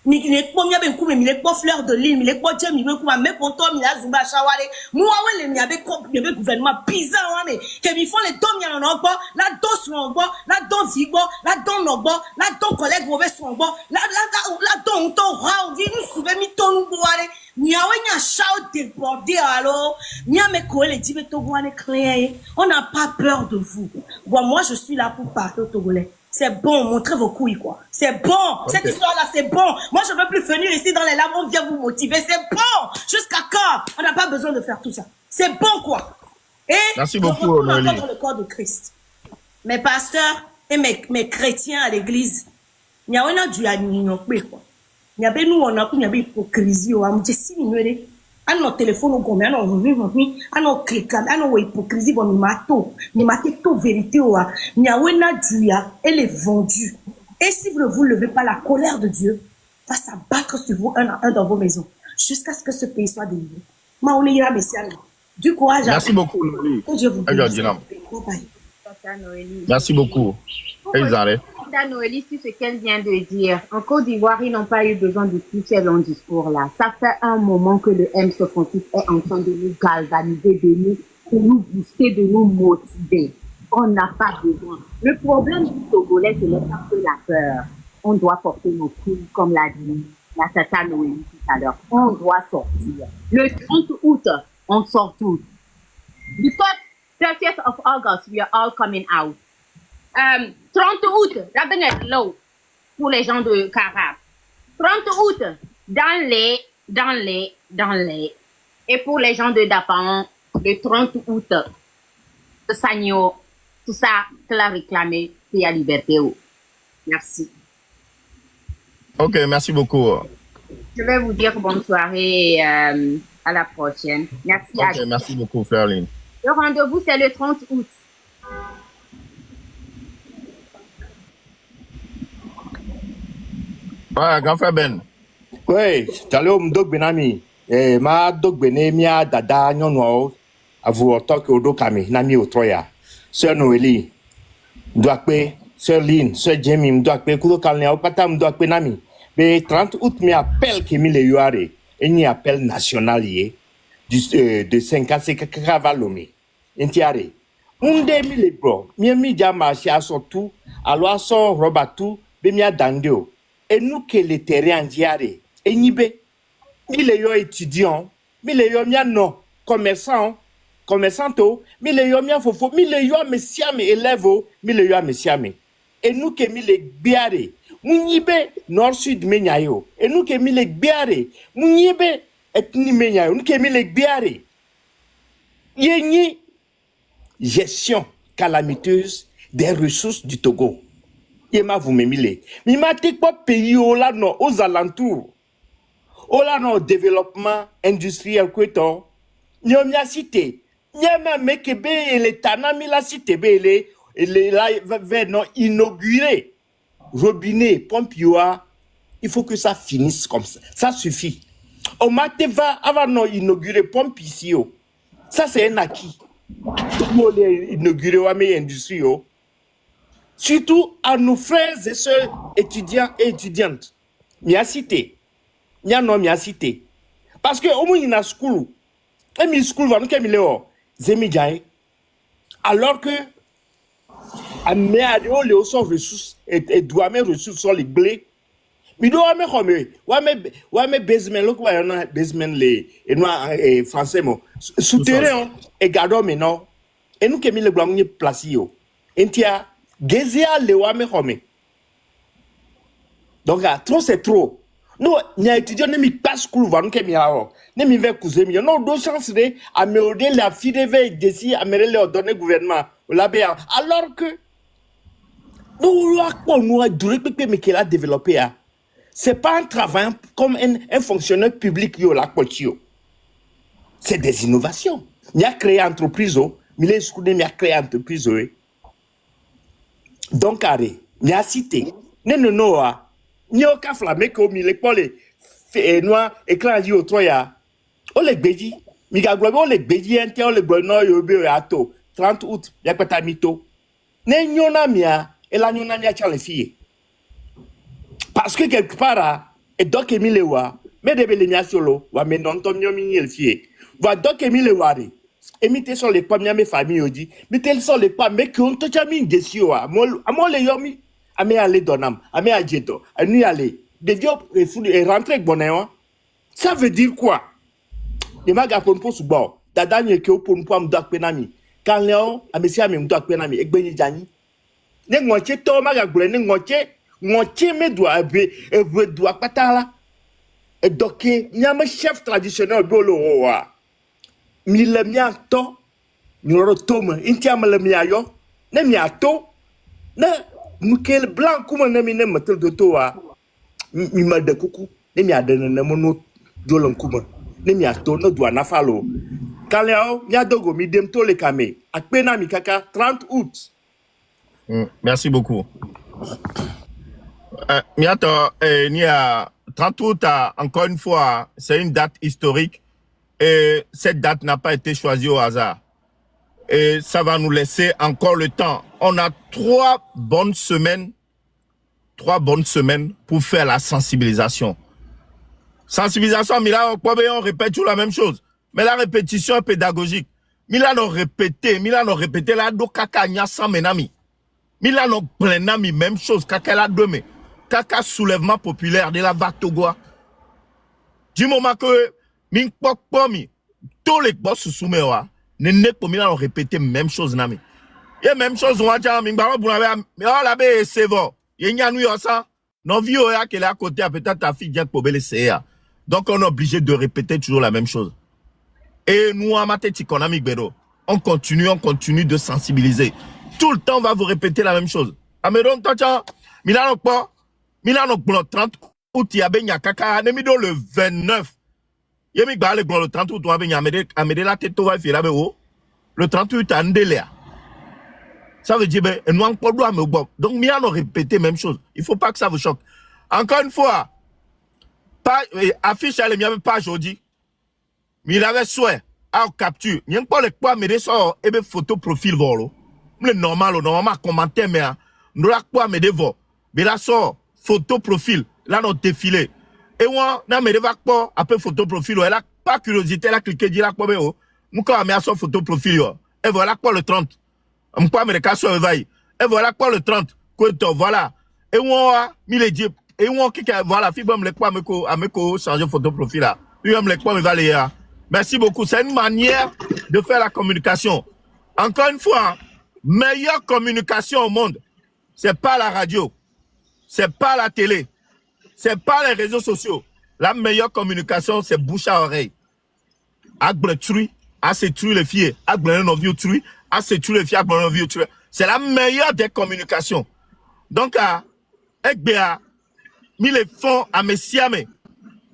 mais il est pas bien coup mais il est pas fleur de lune il est pas dieu il veut quoi mais pour toi il a zumba chawale moi ouais les avait gouvernement bizarre mais que mi font les dom ya non pas la dos son bon la don vibo la don no bon la don collègue mauvais son bon la don ton ra on dit nous souve mi ton boire Niawe nya shout débordé alors. Nia me koele dit me Togolais créé. On n'a pas peur de vous. Bon, moi je suis là pour parler aux Togolais. C'est bon, montrez vos couilles quoi. C'est bon.
Ok.
Cette histoire-là, c'est bon. Moi je veux plus venir ici dans les laves, on vient vous motiver. C'est bon. Jusqu'à quand? On n'a pas besoin de faire tout ça. C'est bon quoi. Et
Merci
je
beaucoup,
retourne
Noélie.
encore dans le corps de Christ. Mes pasteurs et mes chrétiens à l'église, il y a un du quoi. Il y a nous on a une hypocrisie au am si minoué. À notre téléphone au combien on à nos clics à nos hypocrisie bon ni mato vérité au il y a un du elle est vendue. Et si vous ne vous levez pas, la colère de Dieu va s'abattre sur vous un à un dans vos maisons jusqu'à ce que ce pays soit délivré. Ma on ira messieurs. Du courage.
Merci beaucoup, Noélie.
Que Dieu vous
Regarde,
bénisse.
Dinam.
Bye bye.
Tata Noélie.
Merci beaucoup. Elzare.
Tata Noélie, sur ce qu'elle vient de dire, en Côte d'Ivoire, ils n'ont pas eu besoin de tous ces longs discours-là. Ça fait un moment que le M66 est en train de nous galvaniser, de nous booster, de nous motiver. On n'a pas besoin. Le problème du Togolais, c'est que la peur. On doit porter nos couilles, comme l'a dit la Tata Noélie tout à l'heure. On doit sortir. Le 30 août, on sort tous. Because 30th of August, we are all coming out. 30 août, low pour les gens de Carab. 30 août, dans les. Et pour les gens de Dapan, le 30 août, Sagno, tout ça, que la réclamer, c'est la liberté. Merci.
Ok, merci beaucoup.
Je vais vous dire bonne soirée et à la prochaine. Merci à
Ok,
tous.
merci beaucoup, Frère.
Le rendez-vous, c'est le 30 août.
Ouais, grand frère Ben.
Oui, Shalom dog benami. Ma dog benemia dada nyono avu otok odo kami nami otroya. Sœur Noélie, doakpe, Sœur Lynn, Sœur Jamie, doakpe kudo kalne opata doakpe nami. Mais 30 août mi appel que mi le yuare. Et ni appel national yé de 50 kakavalomi. Entiare. Unde mi le bro, mi dia marché à tout, alors son roba tout, be mi adandeo. Et nous que les terrains diare. Et nibe, mi le yo étudiant, mi le yo mia non, commerçanto, mi le yo mia fofo, mi le yo messiame élève, mi le yo messiame. Et nous que mi le biare, Mounibe nord-sud menyayo. Et nous que mi le biare, mounibe etni menyayo, nous que mi le biare. Yengi gestion calamiteuse des ressources du Togo. Yema vous me mille. Mi mate quoi pays aux alentours. Au développement industriel kweto. Nyomia cité. Nyama mekebe et les tanami la cité bele et les là non inauguré. Robinet, pompioa. Il faut que ça finisse comme ça. Ça suffit. Au mate va avant non inaugurer pompe ici. Ça c'est un acquis. Tout le monde est inauguré à mes industries. Surtout à nos frères et sœurs étudiants et étudiantes. Mia cité. Mia non mia cité. Parce que au moins il y a school. Et mi school va nous kemile o. Zemi jai. Alors que à mes adio les ressources et doit mes ressources sur les blés. Mi do ame comme wa me basement look wa na basement les et noir français mo souterrain et gardons maintenant et nous kemile le blanc place yo. Entia Gezia le wa me comme. Donc trop c'est trop. Nous n'y a étudiant ne mi pas school va nous kemi a ne mi ve couser mi non do chance de améliorer la fille de veille d'ici améliorer le donner gouvernement la BA alors que nous nous a duré pépé mais qu'elle a développé a c'est pas un travail comme un fonctionnaire public yo la culture. C'est des innovations. Il a créé entreprise mais les schools il a créé entreprise donc arrêt il a cité non ni au cas flammé que mi le pole noir écran dit au troya o le gbeji mi ga gbo o le gbeji ente o le gbo no yo be ato 30 août ya peta mito ne nyona mia et la nyona mia cha le fille parce que quelque part et donc mi le wa me de le mia solo wa me non to nyomi le fille va donc mi le wa re emite sur les premières mes familles odi mi tel sur les pas mais que on to cha mi desio a mo le yomi ame aller donam ame ajeto anu aller de Dieu et rentrer bonheur ça veut dire quoi de maga pon po subo dada nye ke pon po am do akpenami kan leo amesi ami do akpenami egbenyi jani ne ngoche to maga gble ne ngoche me do ebe do akpatala e doke nyama chef traditionnel bolo wa mi le mia to nyoro tome inti amale mia yo ne mia to ne mukel blanc kuma ne mi ne matel do to wa mi ma de kuku ne mi ade ne mo no dolon kuma ne mi ato no do anafalo kaleo mi adogo mi dem to le kame akpena mi kaka 30 août.
Merci beaucoup. Miato, 30 août, encore une fois, c'est une date historique et cette date n'a pas été choisie au hasard. Et ça va nous laisser encore le temps. On a 3 bonnes semaines pour faire la sensibilisation. Sensibilisation, mais là, on répète toujours la même chose. Mais la répétition est pédagogique. Milano répété, là, do kaka nyasa menami. Milano plenami, même chose, kaka la deme. Kaka soulèvement populaire de la vague togoa. Du moment que, min pok pomi, tous les boss soumewa, ne pour Milano répéter même chose nami. Et même chose, on a dit, mais oh, la bé, c'est bon. Il y a nous, ça. Non, vieux, qu'elle est à côté, peut-être ta fille, vient pour le CA. Donc, on est obligé de répéter toujours la même chose. Et nous, en matière économique, on continue de sensibiliser. Tout le temps, on va vous répéter la même chose. Amédon, tacha, Milano 30 août, il y a kaka, le 29. Il y a le 30 août, Amédé la tête, le 30 août, Andéléa. Ça veut dire, nous encore doit me boire. Donc, Milano répéter la même chose. Il ne faut pas que ça vous choque. Encore une fois, affiche, elle n'y pas aujourd'hui. Mais il avait souhait à capture. Il n'y a pas le quoi, mais des sorts, et bien, photo profil, volo. Le normalement, commentaire, mais nous la quoi, mais des vols. Mais là, sort, photo profil, là, notre défilé. Et moi, n'a mais des quoi, après photo profil, elle a pas curiosité, elle a cliqué, dit là, quoi, mais oh, nous, quand on met son photo profil, et voilà quoi, le 30. On peut me cas sur éveil. Et voilà quoi, le 30. Voilà. Et moi, il est dit, et moi, voilà, fibre, me le quoi, me changer photo profil, là. Lui, me le quoi, me va les, merci beaucoup. C'est une manière de faire la communication. Encore une fois, meilleure communication au monde, c'est pas la radio, c'est pas la télé, c'est pas les réseaux sociaux. La meilleure communication, c'est bouche à oreille. Agble trui, assez trui les filles, agble non vieux trui, assez trui les filles, agble non vieux trui. C'est la meilleure des communications. Donc, Ekbea, mi les fonds à Messiame,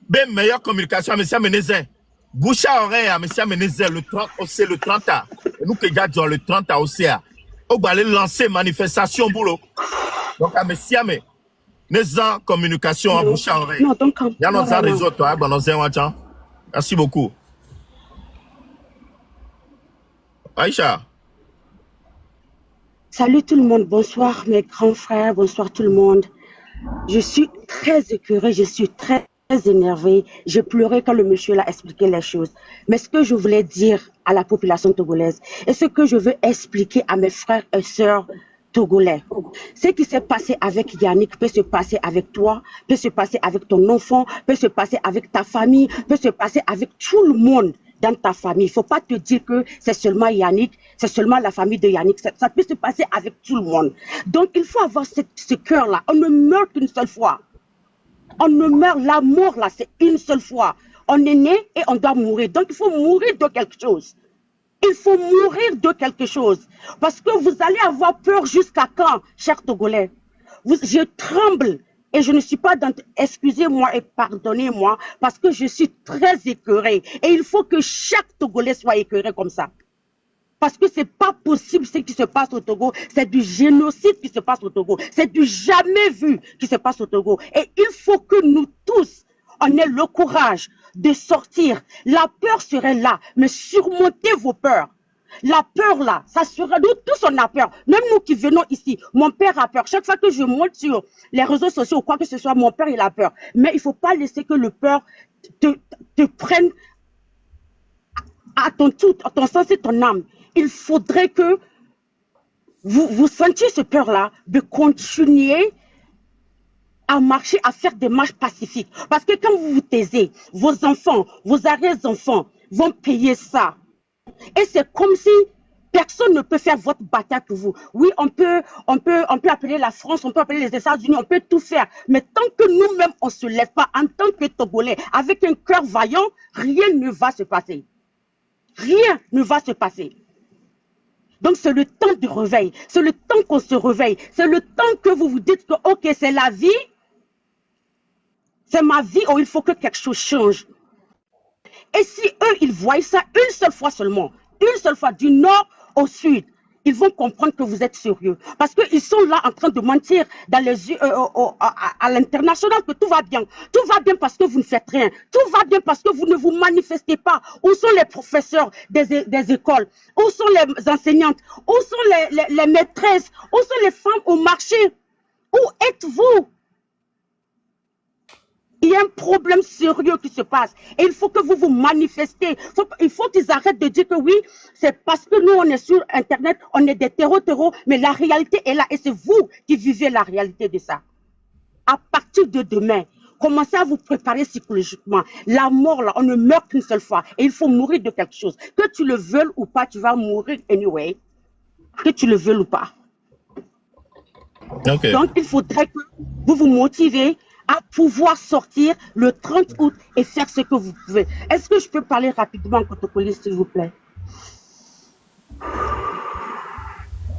ben meilleure communication à Messiame Nézin. Bouche à oreille à Messiame Nézin, le 30, c'est le 30 à. Nous qui gardons le 30 à Océa. On va aller lancer manifestation boulot. Donc, à Messiame, Nézin, communication en bouche à oreille. Il y a notre réseau, toi, merci beaucoup. Aïcha.
Salut tout le monde, bonsoir mes grands frères, bonsoir tout le monde. Je suis très écœurée, je suis très énervée. J'ai pleuré quand le monsieur l'a expliqué les choses. Mais ce que je voulais dire à la population togolaise et ce que je veux expliquer à mes frères et sœurs togolais, ce qui s'est passé avec Yannick peut se passer avec toi, peut se passer avec ton enfant, peut se passer avec ta famille, peut se passer avec tout le monde dans ta famille. Il ne faut pas te dire que c'est seulement Yannick, c'est seulement la famille de Yannick. Ça peut se passer avec tout le monde. Donc, il faut avoir ce cœur-là. On ne meurt qu'une seule fois. On ne meurt, la mort, là, c'est une seule fois. On est né et on doit mourir. Donc, il faut mourir de quelque chose. Il faut mourir de quelque chose. Parce que vous allez avoir peur jusqu'à quand, chers Togolais? Je tremble. Et je ne suis pas dans... Excusez-moi et pardonnez-moi, parce que je suis très écœurée. Et il faut que chaque Togolais soit écœuré comme ça. Parce que ce n'est pas possible ce qui se passe au Togo. C'est du génocide qui se passe au Togo. C'est du jamais vu qui se passe au Togo. Et il faut que nous tous, on ait le courage de sortir. La peur serait là, mais surmontez vos peurs. La peur là, ça sera, nous tous on a peur. Même nous qui venons ici, mon père a peur. Chaque fois que je monte sur les réseaux sociaux ou quoi que ce soit, mon père il a peur. Mais il ne faut pas laisser que le peur te prenne à ton sens et ton âme. Il faudrait que vous sentiez ce peur-là de continuer à marcher, à faire des marches pacifiques. Parce que quand vous vous taisez, vos enfants, vos arrière-enfants, vont payer ça. Et c'est comme si personne ne peut faire votre bataille pour vous. Oui, on peut appeler la France, on peut appeler les États-Unis, on peut tout faire. Mais tant que nous-mêmes, on ne se lève pas en tant que Togolais, avec un cœur vaillant, rien ne va se passer. Rien ne va se passer. Donc, c'est le temps du réveil. C'est le temps qu'on se réveille. C'est le temps que vous vous dites que, OK, c'est la vie. C'est ma vie, ou il faut que quelque chose change. Et si eux, ils voient ça une seule fois seulement, une seule fois, du nord au sud, ils vont comprendre que vous êtes sérieux. Parce qu'ils sont là en train de mentir dans les yeux, à l'international que tout va bien. Tout va bien parce que vous ne faites rien. Tout va bien parce que vous ne vous manifestez pas. Où sont les professeurs des écoles? Où sont les enseignantes? Où sont les maîtresses? Où sont les femmes au marché? Où êtes-vous? Il y a un problème sérieux qui se passe. Et il faut que vous vous manifestez. Il faut qu'ils arrêtent de dire que oui, c'est parce que nous, on est sur Internet, on est des terreaux, mais la réalité est là. Et c'est vous qui vivez la réalité de ça. À partir de demain, commencez à vous préparer psychologiquement. La mort, là, on ne meurt qu'une seule fois. Et il faut mourir de quelque chose. Que tu le veuilles ou pas, tu vas mourir anyway. Que tu le veuilles ou pas.
Okay.
Donc, il faudrait que vous vous motivez à pouvoir sortir le 30 août et faire ce que vous pouvez. Est-ce que je peux parler rapidement en Kotokoli, s'il vous plaît?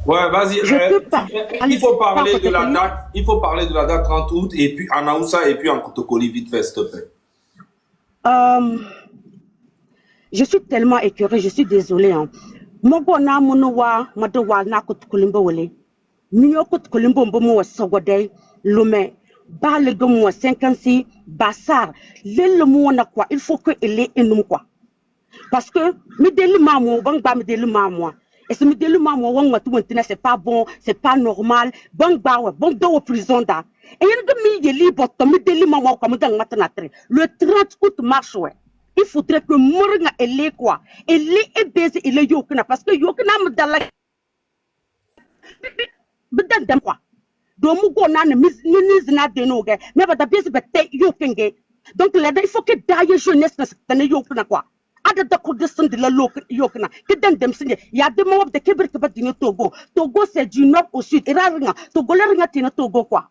Ouais, vas-y. Il faut parler de la date. Il faut parler de la date 30 août et puis en Aoussa et puis en Kotokoli, vite fait, s'il te plaît.
Je suis tellement écœurée, je suis désolée. Mogona monowa madowa na Kotokolimbo wele. Miyo Kotokolimbo mbomo wa sogode lume. Ba le gomo 56 Bassar. Le mo na quoi, il faut que elle ait un quoi. Parce que me deli mamo bang ba me deli mamo. Et ce me deli mamo wang watu maintenant c'est pas bon, c'est pas normal. Bang ba wa bang do prison da. Et il de mi yeli bot me deli mamo comme dans matanatre. Le 30 août marche ouais. Il faudrait que Moringa elle ait quoi. Elle est baisée elle est yokna parce que yokna me dala. Bedan dem quoi. Donc, il faut que d'ailleurs jeunesse ne quoi. Ada da ko descendre de la yokna que dans dem signé il y a des moments de Québec que batine Togo c'est du nord au sud et raringa Togo la ringa tina Togo quoi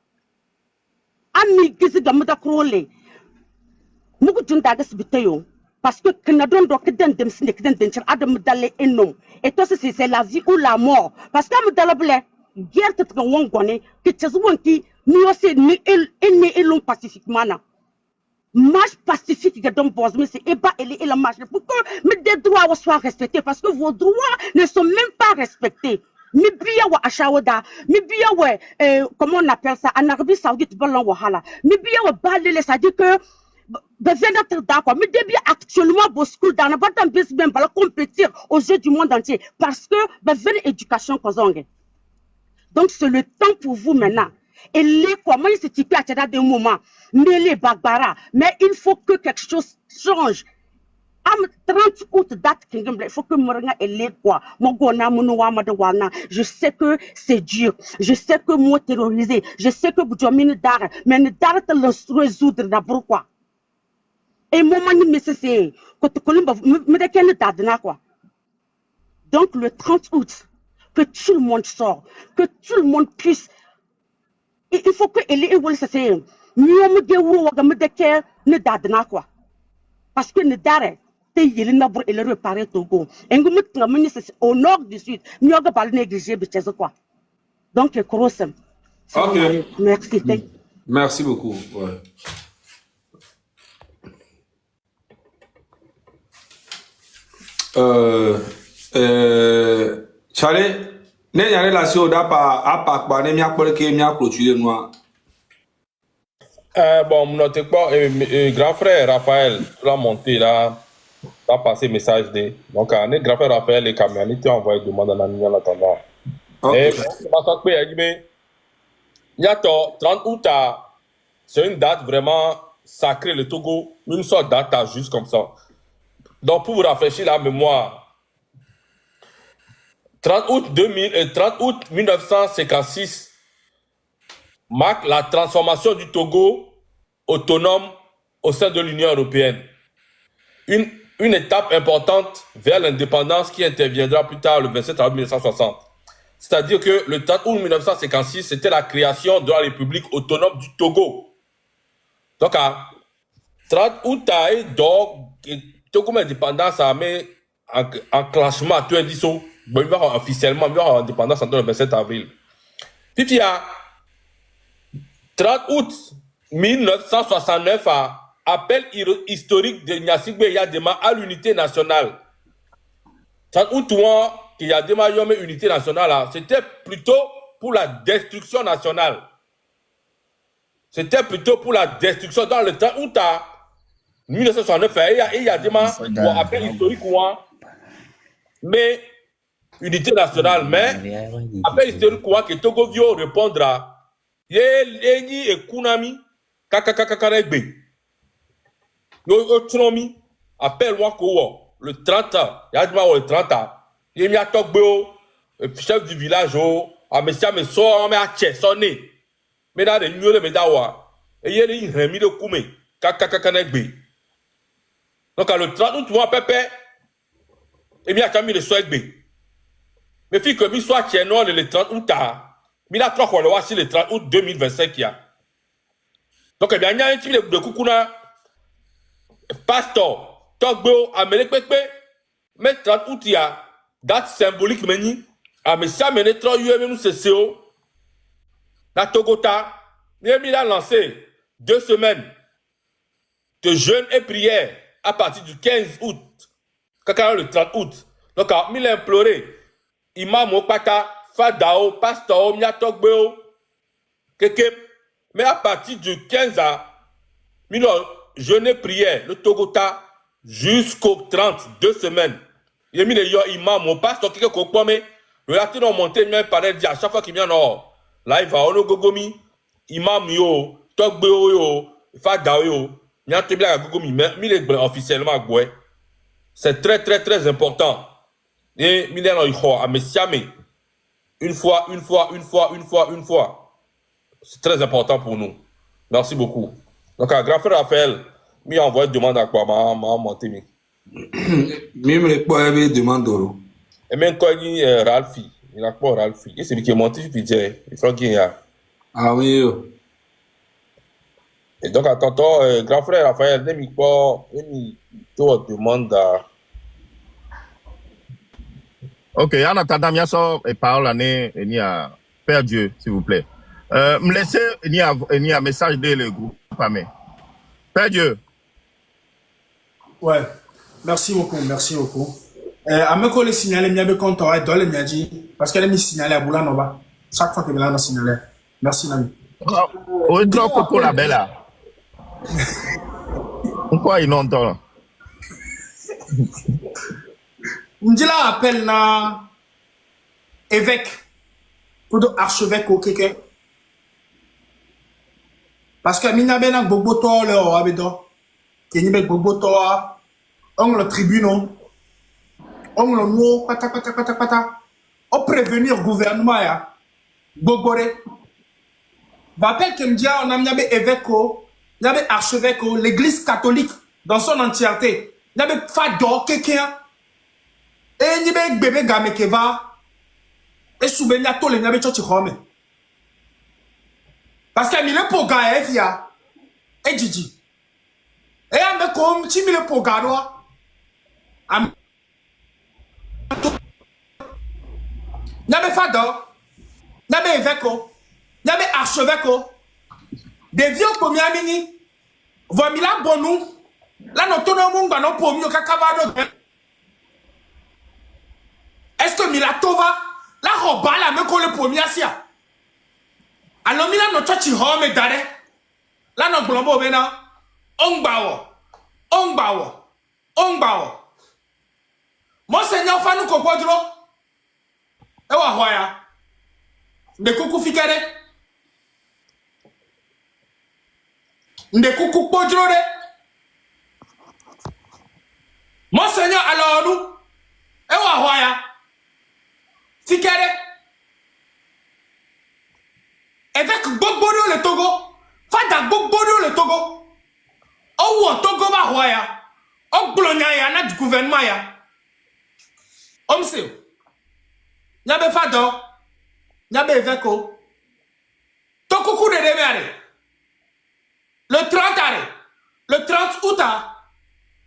ami gisi da muda krole mugu junda ga sibitayo parce que Canada doit que dans dem signé que dans dem adam dalle enom et toi c'est la vie ou la mort parce que am dalable guerre te wongone que tsazuwanki ni aussi ni elon pacifiquement na marche pacifique que donc mais c'est eba et la marche pour que mes droits soient respectés parce que vos droits ne sont même pas respectés. Mi biya wa ashawada mi biya wa comment on appelle ça en Arabie Saoudite balon wahala mi biya wa balele ça dit que bevenir d'accord mi début actuellement vos schools dans la bataille bien pour compétir aux Jeux du monde entier parce que bevenir éducation kozonge. Donc c'est le temps pour vous maintenant. Et les comment il se type à des moments, mais les bagbara, mais il faut que quelque chose change. Am 30 août date kingdom, il faut que Moringa et les quoi. Je sais que c'est dur, je sais que moi terrorisé, je sais que vous avez d'art, mais ne d'art te résoudre d'abord quoi. Et moment ni c'est quand tu colombe, me de quel date quoi. Donc le 30 août, que tout le monde sort, que tout le monde puisse. Il faut que elle ait ça c'est mieux me déwou wa me déké ne dadna quoi parce que ne dare te yeli na bur elle réparer Togo engum tngamni c'est au nord du sud mieux ga bal négliger be quoi donc crossem.
OK,
merci.
Merci beaucoup. Ouais. Charlie ne y a relation d'apa apa ne mia pour que mia clôturer moi.
Bon, notez pas, grand frère Raphaël, tu l'as monté là, tu as passé message de. Donc, notre grand frère Raphaël et Kamani, tu as envoyé demande en ami en attendant. Et il y a 30 août, c'est une date vraiment sacrée, le Togo, une sorte de date juste comme ça. Donc, pour vous rafraîchir la mémoire, 30 août 1956 marque la transformation du Togo autonome au sein de l'Union européenne. une étape importante vers l'indépendance qui interviendra plus tard le 27 avril 1960. C'est-à-dire que le 30 août 1956, c'était la création de la République autonome du Togo. Donc, à 30 août, Togo indépendance a mis enclenchement à 2010, officiellement, indépendance en le 27 avril. Puis, il y a 30 août 1969, appel historique de Nyasigbe Yadema à l'unité nationale. 30 août, qu'il y a des unité nationale, c'était plutôt pour la destruction nationale. C'était plutôt pour la destruction. Dans le temps où tu as 1969, il y a des appel historique, mais unité nationale, mais appel historique, que Togo Vio répondra, Yéni et Kunami, Kakakakarebe, Autonomie, appel Wako, le 30 ans, il y a le 30 ans. Il y a un chef du village, à Messia, mais so, mais à Tché, sonné. Mais dans les nuits de Medawa, et il y a une remise de Koumé, Kakakanegbe. Donc, à le 30 août, tu vois, Pépé, et bien, tu as mis le soigbe. Mais puis, que mi soit Tché, non, le 30 août, mais là, 3 fois, c'est le 30 août 2025, il y a. Donc, eh bien, il y a un type de Koukouna, pasteur, Togbo, Amérique, Pépé, mais 30 août, il y a. Date symbolique, meni, à Messia Ménétro, UMN CCO, la Togota, il a lancé 2 semaines de jeûne et prière à partir du 15 août, le 30 août. Donc, il a imploré, Imam Opata, Fadao, Pastor, Miatogbeo, Kekem, mais à partir du 15 à, il a jeûne et prière, le Togota, jusqu'au 30, 2 semaines. Il a mis les imams, mon pasteur qui est au mais le latin monté, il m'a parlé à chaque fois qu'il vient nord. Là, il va au Gogomi, imam yo, Togbeo yo, Fadao yo, il y a un truc à Gogomi, mais il est officiellement à Goué. C'est très, très, très important. Et il est à Messiame. Une fois. C'est très important pour nous. Merci beaucoup. Donc, à grand frère Raphaël, il a envoyé une demande à quoi m'a monté.
Même les poids demandent.
Et même quand il est Ralphie, il a pas Ralphie. Et c'est lui qui est monté, je peux dire, il faut qu'il y ait.
Ah oui.
Et donc, à tonton, grand frère Raphaël, il te demande à.
Ok, en attendant, il y a ça, et parole année, il y a Père Dieu, s'il vous plaît. Me laissez, il y a un message de le groupe, pas mais. Père Dieu.
Ouais. Merci beaucoup, merci beaucoup. Ameko le signaler miabe konto ay dole miaji parce qu'elle me signalé à Boula Nova. Chaque fois que me l'a signalé. Merci Nami.
O drop pour la belle là. Pourquoi il n'entend?
M'dila appelle na évêque pour de archevêque au keke. Parce que mina bena gbogbo to le o abedo. Keni be gbogbo to on le tribunal, on le mot, pata, on prévenir gouvernement ya, Bogore. Rappelle que m'dia on a mis évêque, il y avait archevêque, l'église catholique dans son entièreté, il y avait fado quelqu'un, et il y avait bébé game qui va, et soubenia tout le n'avait chochi home. Parce que mille pour gaé via, et Gigi, et ame comme si mille pour gadoa. N'avez fado, n'avez évêque, n'avez archevêque, des vieux premiers mini, vomi la bonou, la notonomon gano pomi au kakavado. Est-ce que Milatova, la roba la me colle le premier asia? Alors Mila no chochi home dare, la no glombo bena, ongbawo. Monseigneur Fanou Kokodro, ewa hoya, de kuku fikere, de kuku podro de, Monseigneur alors nous, ewa hoya, fikere, évêque Gbogboro le Togo, Fada Gbogboro le Togo, Owo Togo ma hoya, O glonya ya na du gouvernement ya. Omse. Nyabe fado. Nyabe veko. Tokuku de demare. Le 30 arrêt. Le 30 août,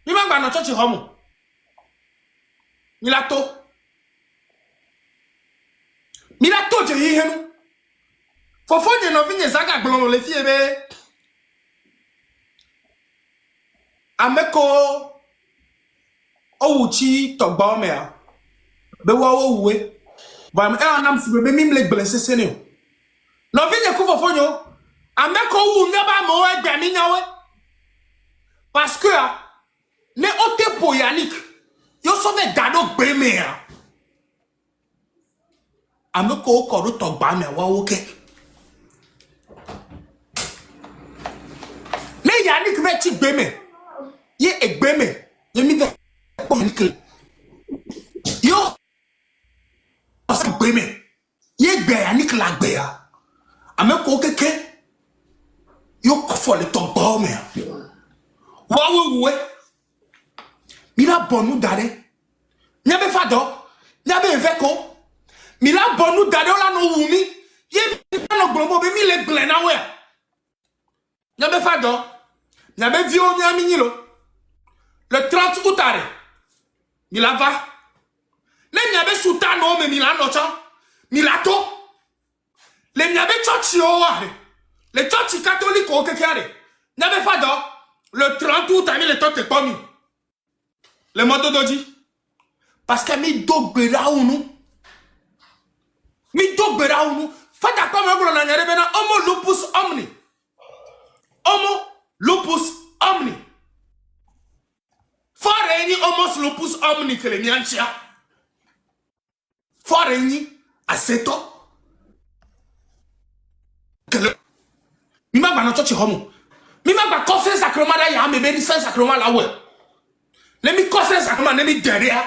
il m'a dit que tu as homme. Il a tout. Il a tout, j'ai eu. Faut que je ne vienne pas à les filles. Ameko. Ouchi, togba mea. Bewa ouwe. Vam un homme si bébé mime les blessés sénéo. Non vigne ku fofonyo. Ameko ou nyaba mo e gba mi nyawe. Parce que ne ote po Yannick. Yo sauve gado gbe me a. Ameko ko ro togba me wa oke. Ne Yannick ve ti gbe me. Ye e gbe me. Ye mi ve po Yannick. Yo gbe me. Ye gbe Yannick la gbe a. Ameko keke. Yo kofo le togba me a. Waouh, Mila bonu dade. Nyabe fado. Nyabe veko. Mila bonu dade ola no wumi. Ye no glombo be mi le glena we. Nyabe fado. Nyabe vio nyami nyilo. Le 30 août arrêt. Mila va. Le nyabe soutano me mila nocha. Mila to. Le nyabe chochi o arrêt. Le chochi catholique o kekare. Nyabe fado. Le 30 août, ami le temps te commis. Le moto doji. Parce que mi dogbera ou nous. Mi dogbera ou nous. Fata comme un gros nanyare bena. Homo lupus omni. Homo lupus omni. Fore ni homo lupus omni que le nyanchia. Fore ni aseto. Que le. Mi ma banocho chi homo. Mi ma ba conseil sacrement da ya me be saint sacrement la we. Le mi conseil sacrement ne mi derrière.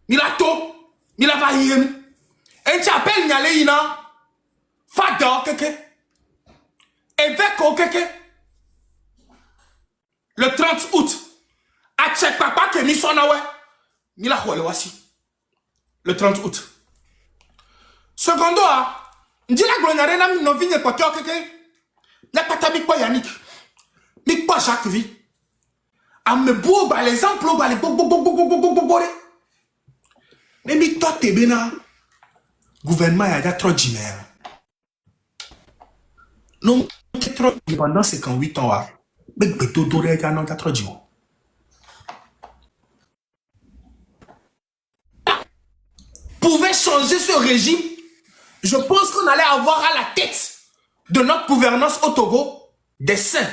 Mi la to, mi la va yem. En chapelle nyale ina. Fada keke. Évêque keke. Le 30 août. A check papa que mi sona we. Mi la hole wasi. Le 30 août. Secondo a. Ndi la glonare na mi no vigne poto keke. La pata mi kwa Yannick. Mi pas chaque vie. A me beau ba les emplois ba les bo. Mais mi toi te bena. Gouvernement y a trop d'himer. Non, trop pendant 58 ans. Mais beto doré y a non trop d'himer. Pouvait changer ce régime. Je pense qu'on allait avoir à la tête de notre gouvernance au Togo des saints.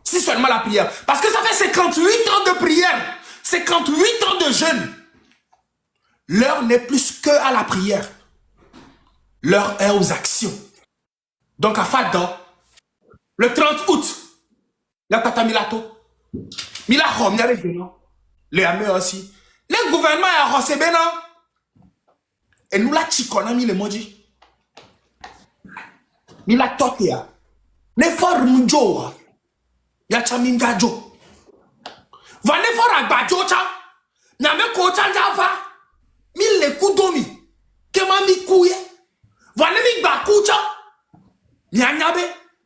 Si seulement la prière. Parce que ça fait 58 ans de prière. 58 ans de jeûne. L'heure n'est plus que à la prière. L'heure est aux actions. Donc à Fada, le 30 août, la tata Milato, Mila Rom, les amés aussi. Le gouvernement a reçu Bénin. Et nous la chikona mi le moji. Mila Totea. Ne forme Joa. Yacha mingajo. Va ne for agbajo cha. Nyame ko cha java. Mi le kudomi. Kema mi kuye. Va ne mi gba kucha.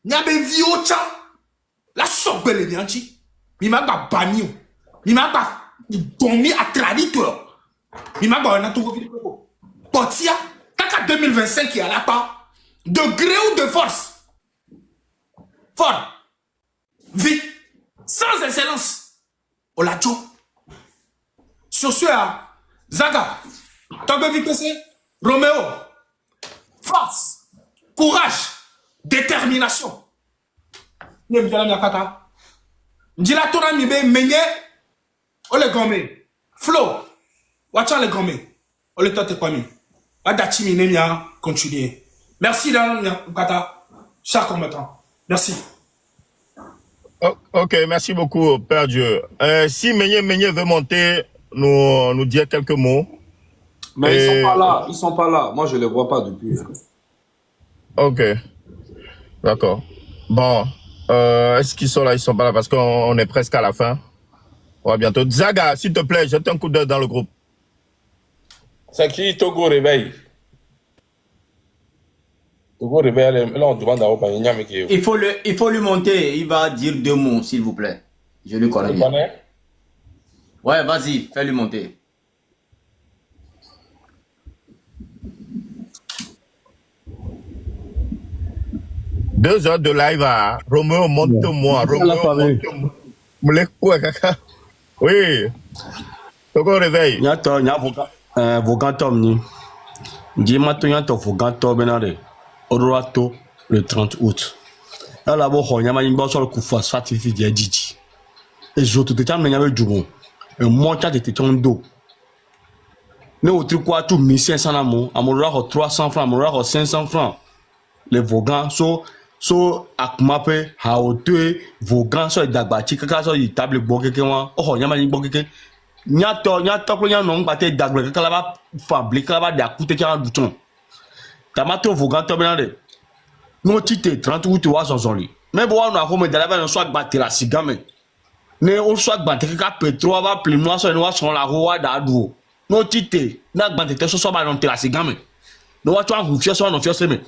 Nyabe vio cha. La sobele nyanchi. Mi ma gba banio. Mi ma gba domi à traditeur. Mi ma gba na tuko vidiko. Potia. Kaka 2025 qui est à la part. De gré ou de force. Fort. Vie, sans excellence, Olacho. Sur ce, Zaga, Togo Vitesse, Roméo, force, courage, détermination. Ndila Tora Mibe, Menye, Ole Gome, Flo, Watchan le Gome, Ole Tote Kwami, Adachi Minemia, continuez. Merci, Kata, chers combattants. Merci.
Ok, merci beaucoup, Père Dieu. Si Meignet veut monter, nous dire quelques mots.
Mais ils sont pas là. Moi, je les vois pas depuis.
Ok, d'accord. Bon, Est-ce qu'ils sont là? Ils sont pas là parce qu'on est presque à la fin. On va bientôt. Zaga, s'il te plaît, jette un coup d'œil dans le groupe.
C'est qui Togo réveille? Togo réveille, là on demande à Opa,
Il faut lui monter. Il va dire 2 mots, s'il vous plaît. Je le connais bien. Ouais, vas-y, fais-lui monter.
Deux heures de live à Roméo, monte-moi. Roméo, monte-moi. Oui. Togo réveille.
Nyato, vogantom ni. Dimato nyato vogantom benare. Oroato le 30 août. Là là-bas, on y a une bonne sur le coup phosphate qui dit Didi. Et je te tiens mais avec du bon. Et moi tu as été ton dos. Ne au truc quoi tout 1500 amour, amour 300 francs, amour 500 francs. Les vogans so akmape haote vogan so dagbachi kaka so table bokeke wa oh nyama ni bokeke nyato ko nyanon pate dagbre kaka ba fabli kala ba da kute kan bouton tamato vogan to benade no tite 30 août wa sonli mais bo wa no akome dala ba no so agbate la sigame ne o so agbate kaka petro ba pli no so ni wa son la ho da duo no tite na agbate te so ba no te la sigame no wa to an hufie so no fie se me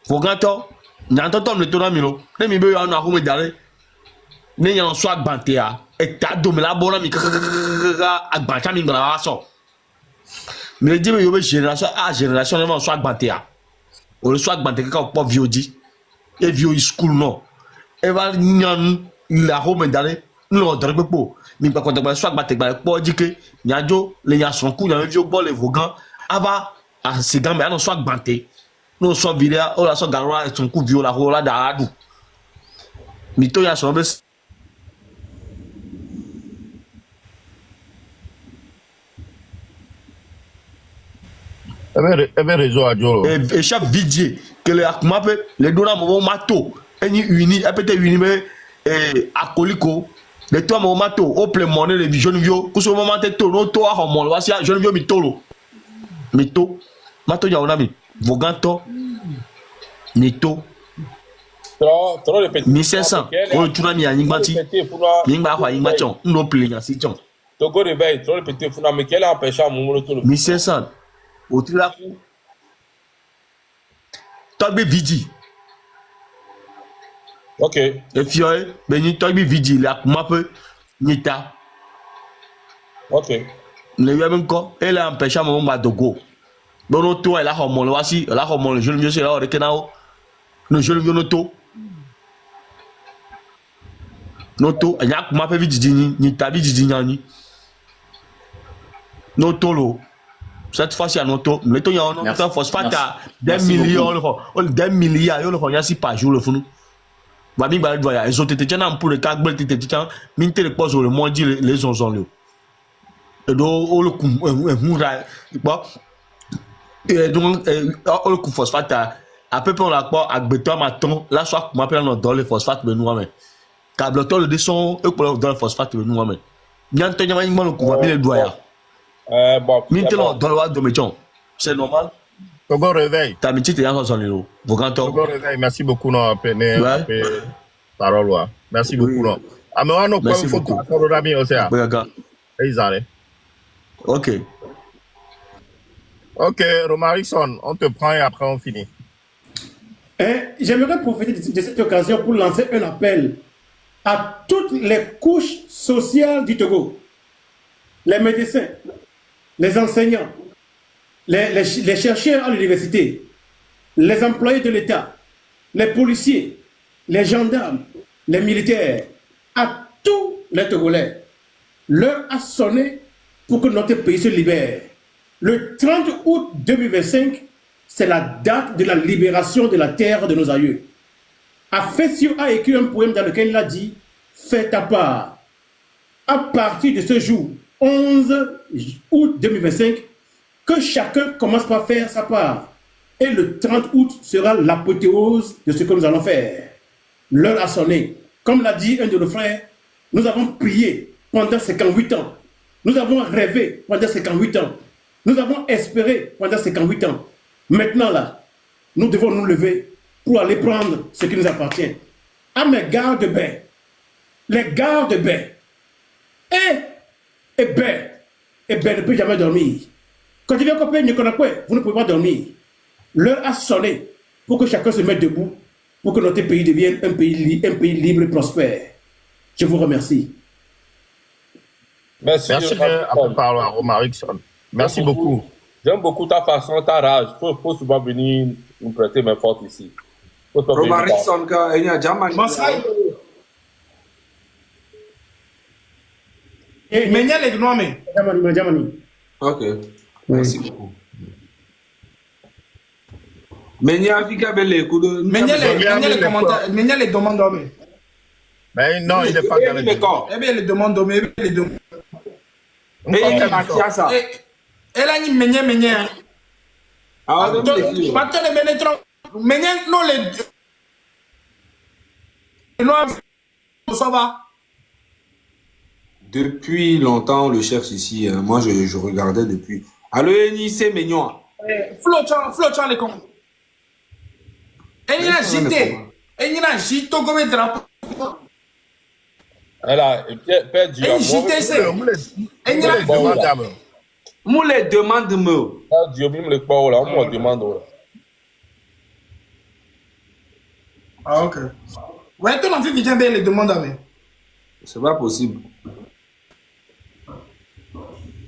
Fogato, n'entend le tournant milo. Ne mi be yana ko me dare. Ne yan so agbante ya. E ta do me la bona mi agbanta mi ngara so. Me di me yo be génération à génération ne so agbante ya. O le so agbante ka po viodi. E vio school no. E va nyan la ko me dare. No dare pepo. Mi pa konta ba so agbante ba po dike. Nyajo le yan son ku yan vio bo le vogan. Ava a sigan me an so agbante. No so vidéo o la so garwa et son coup viola ho la da adu mito ya so be
Ebe réseau à Diolo.
Et chaque vidéo que le akmape les dona mo mato eni uni apete uni me akoliko les toi mo mato o ple monnaie les jeune vieux ku so moment te to no to a ho mo wa si jeune vieux mitolo mito mato ya onami voganto neto
trop répété
1500 o tuna mi anyingbanti mingba kwa yingbaton ndo plinya si ton
Togo réveille trop répété funa mais quel a empêché à mon retour
1500 o tira ku togbe vidi
OK
e fioy beni togbe vidi la mape nita
OK
le yeben ko elle a empêché à mon madogo bono to elle a homon wasi elle a homon le jeune vieux c'est là rekenao no jeune vieux noto anya kuma pe vididi ni tabi didi nyani noto lo cette fois-ci à noto mais to yan no phosphate à 2 millions le 2 milliards yo le konya si par jour le funu ba mi ba do ya ezo tete tena pour le kagbel tete titan min te le pose le mondi les onzon le et do o le kum mura ba et donc o le kum phosphate à peu près la quoi agbeto maton là soit m'appelle dans le phosphate mais nous mais câble le descend et pour dans le phosphate mais nous mais bien te nyama ngmo le kum ba le doya
bon
maintenant dans le wa de meton c'est normal
Togo réveille.
ta miti te yan son le voganto
Togo réveille. Merci beaucoup non peine parole wa. Merci beaucoup non. Amewano kwa faut ko rami osea. Ezare.
OK.
OK, Romarison, on te prend et après on finit.
J'aimerais profiter de cette occasion pour lancer un appel à toutes les couches sociales du Togo. Les médecins, les enseignants, les chercheurs à l'université, les employés de l'État, les policiers, les gendarmes, les militaires, à tous les Togolais. L'heure a sonné pour que notre pays se libère. Le 30 août 2025, c'est la date de la libération de la terre de nos aïeux. Afessio a écrit un poème dans lequel il a dit « Fais ta part ». À partir de ce jour, 11 août 2025, que chacun commence par faire sa part. Et le 30 août sera l'apothéose de ce que nous allons faire. L'heure a sonné. Comme l'a dit un de nos frères, nous avons prié pendant 58 ans. Nous avons rêvé pendant 58 ans. Nous avons espéré pendant 58 ans. Maintenant, là, nous devons nous lever pour aller prendre ce qui nous appartient. À mes gardes-baies, les gardes-baies, et baies ne peut jamais dormir. Quand il vient couper Nikonakwe, vous ne pouvez pas dormir. L'heure a sonné pour que chacun se mette debout, pour que notre pays devienne un pays libre et prospère. Je vous remercie.
Merci.
Merci bien. Après, parlons à Omar Rickson. Merci beaucoup.
J'aime beaucoup ta façon, ta rage. Faut souvent venir nous prêter main forte ici.
Omar Rickson, il y a Jaman.
Mais il y a les gnomes.
Ok. Merci beaucoup. Mais il y a les
commentaires, mais il y a les demandes d'hommes.
Mais non, il n'est pas dans les
corps. Eh bien, les demandes d'hommes, les demandes.
Mais il y a ça.
Elle a dit meñe.
Ah,
non, ça va.
Depuis longtemps, on le cherche ici. Moi, je regardais depuis. Allô, Eni, c'est mignon.
Flottant les cons. Elle a agité. Elle a agité comme un drapeau.
Elle a perdu.
Elle a agité, c'est. Elle a agité.
Moi, les demandes me.
Ah, ok. Ouais, ton enfant vient bien les demandes avec.
C'est pas possible.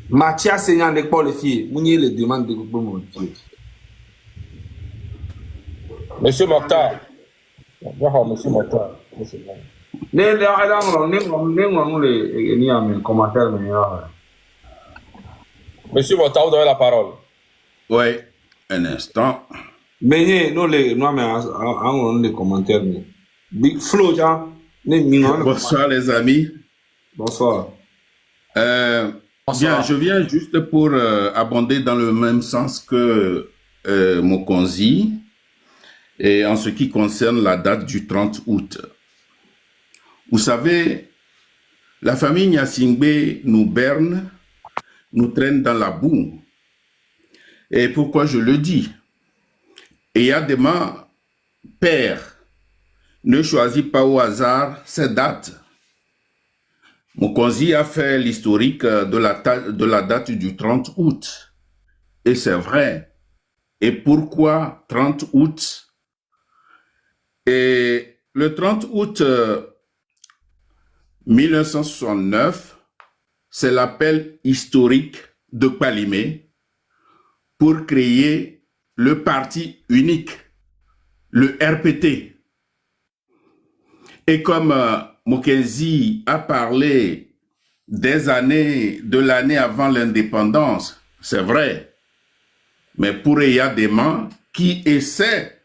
Mathias Seigneur n'est pas les filles. Mounier les demandes de mon fille.
Monsieur Mokhtar. Monsieur Mokhtar. Monsieur Mokhtar, vous avez la parole.
Oui, un instant.
Mais nous les commentaires. Big Flo,
bonsoir les amis.
Bonsoir.
Bien, je viens juste pour abonder dans le même sens que Mokonzi et en ce qui concerne la date du 30 août. Vous savez, la famille Nyasingbe nous berne, nous traîne dans la boue. Et pourquoi je le dis? Et Yadema, père, ne choisit pas au hasard ces dates. Mokonzi a fait l'historique de la date du 30 août. Et c'est vrai. Et pourquoi 30 août? Et le 30 août 1969, c'est l'appel historique de Kpalimé pour créer le parti unique, le RPT. Et comme Mokenzi a parlé de l'année avant l'indépendance, c'est vrai. Mais pour Eyadema, qui essaie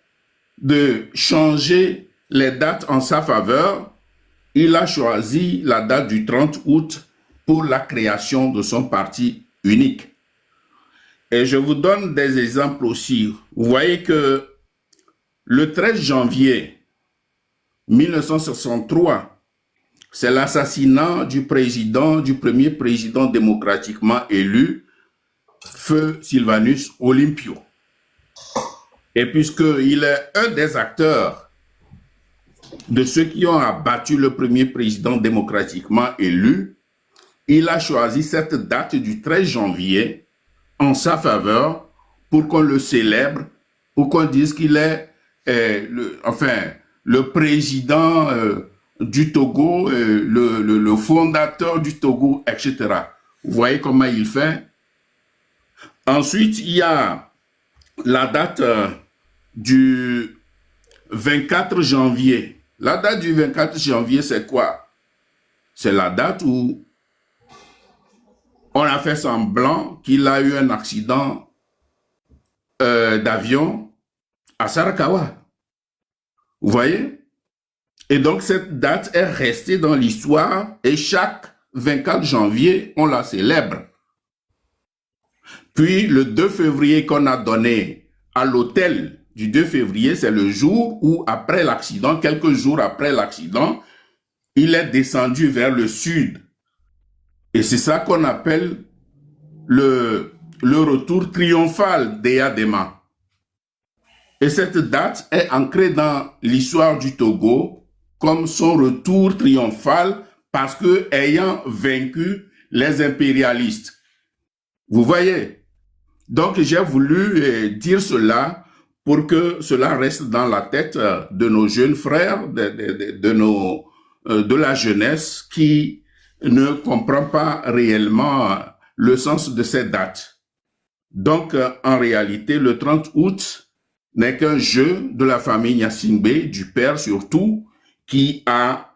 de changer les dates en sa faveur, il a choisi la date du 30 août pour la création de son parti unique. Et je vous donne des exemples aussi. Vous voyez que le 13 janvier 1963, c'est l'assassinat du premier président démocratiquement élu, Feu Sylvanus Olympio. Et puisqu'il est un des acteurs de ceux qui ont abattu le premier président démocratiquement élu, il a choisi cette date du 13 janvier en sa faveur pour qu'on le célèbre, pour qu'on dise qu'il est le président du Togo, le fondateur du Togo, etc. Vous voyez comment il fait? Ensuite, il y a la date du 24 janvier. La date du 24 janvier, c'est quoi? C'est la date où on a fait semblant qu'il a eu un accident d'avion à Sarakawa. Vous voyez? Et donc, cette date est restée dans l'histoire et chaque 24 janvier, on la célèbre. Puis, le 2 février qu'on a donné à l'hôtel du 2 février, c'est le jour où, après l'accident, quelques jours après l'accident, il est descendu vers le sud. Et c'est ça qu'on appelle le retour triomphal d'Eyadema. Et cette date est ancrée dans l'histoire du Togo comme son retour triomphal parce que ayant vaincu les impérialistes. Vous voyez? Donc, j'ai voulu dire cela pour que cela reste dans la tête de nos jeunes frères, de la jeunesse qui ne comprend pas réellement le sens de cette date. Donc, en réalité, le 30 août n'est qu'un jeu de la famille Gnassingbé, du père surtout, qui a,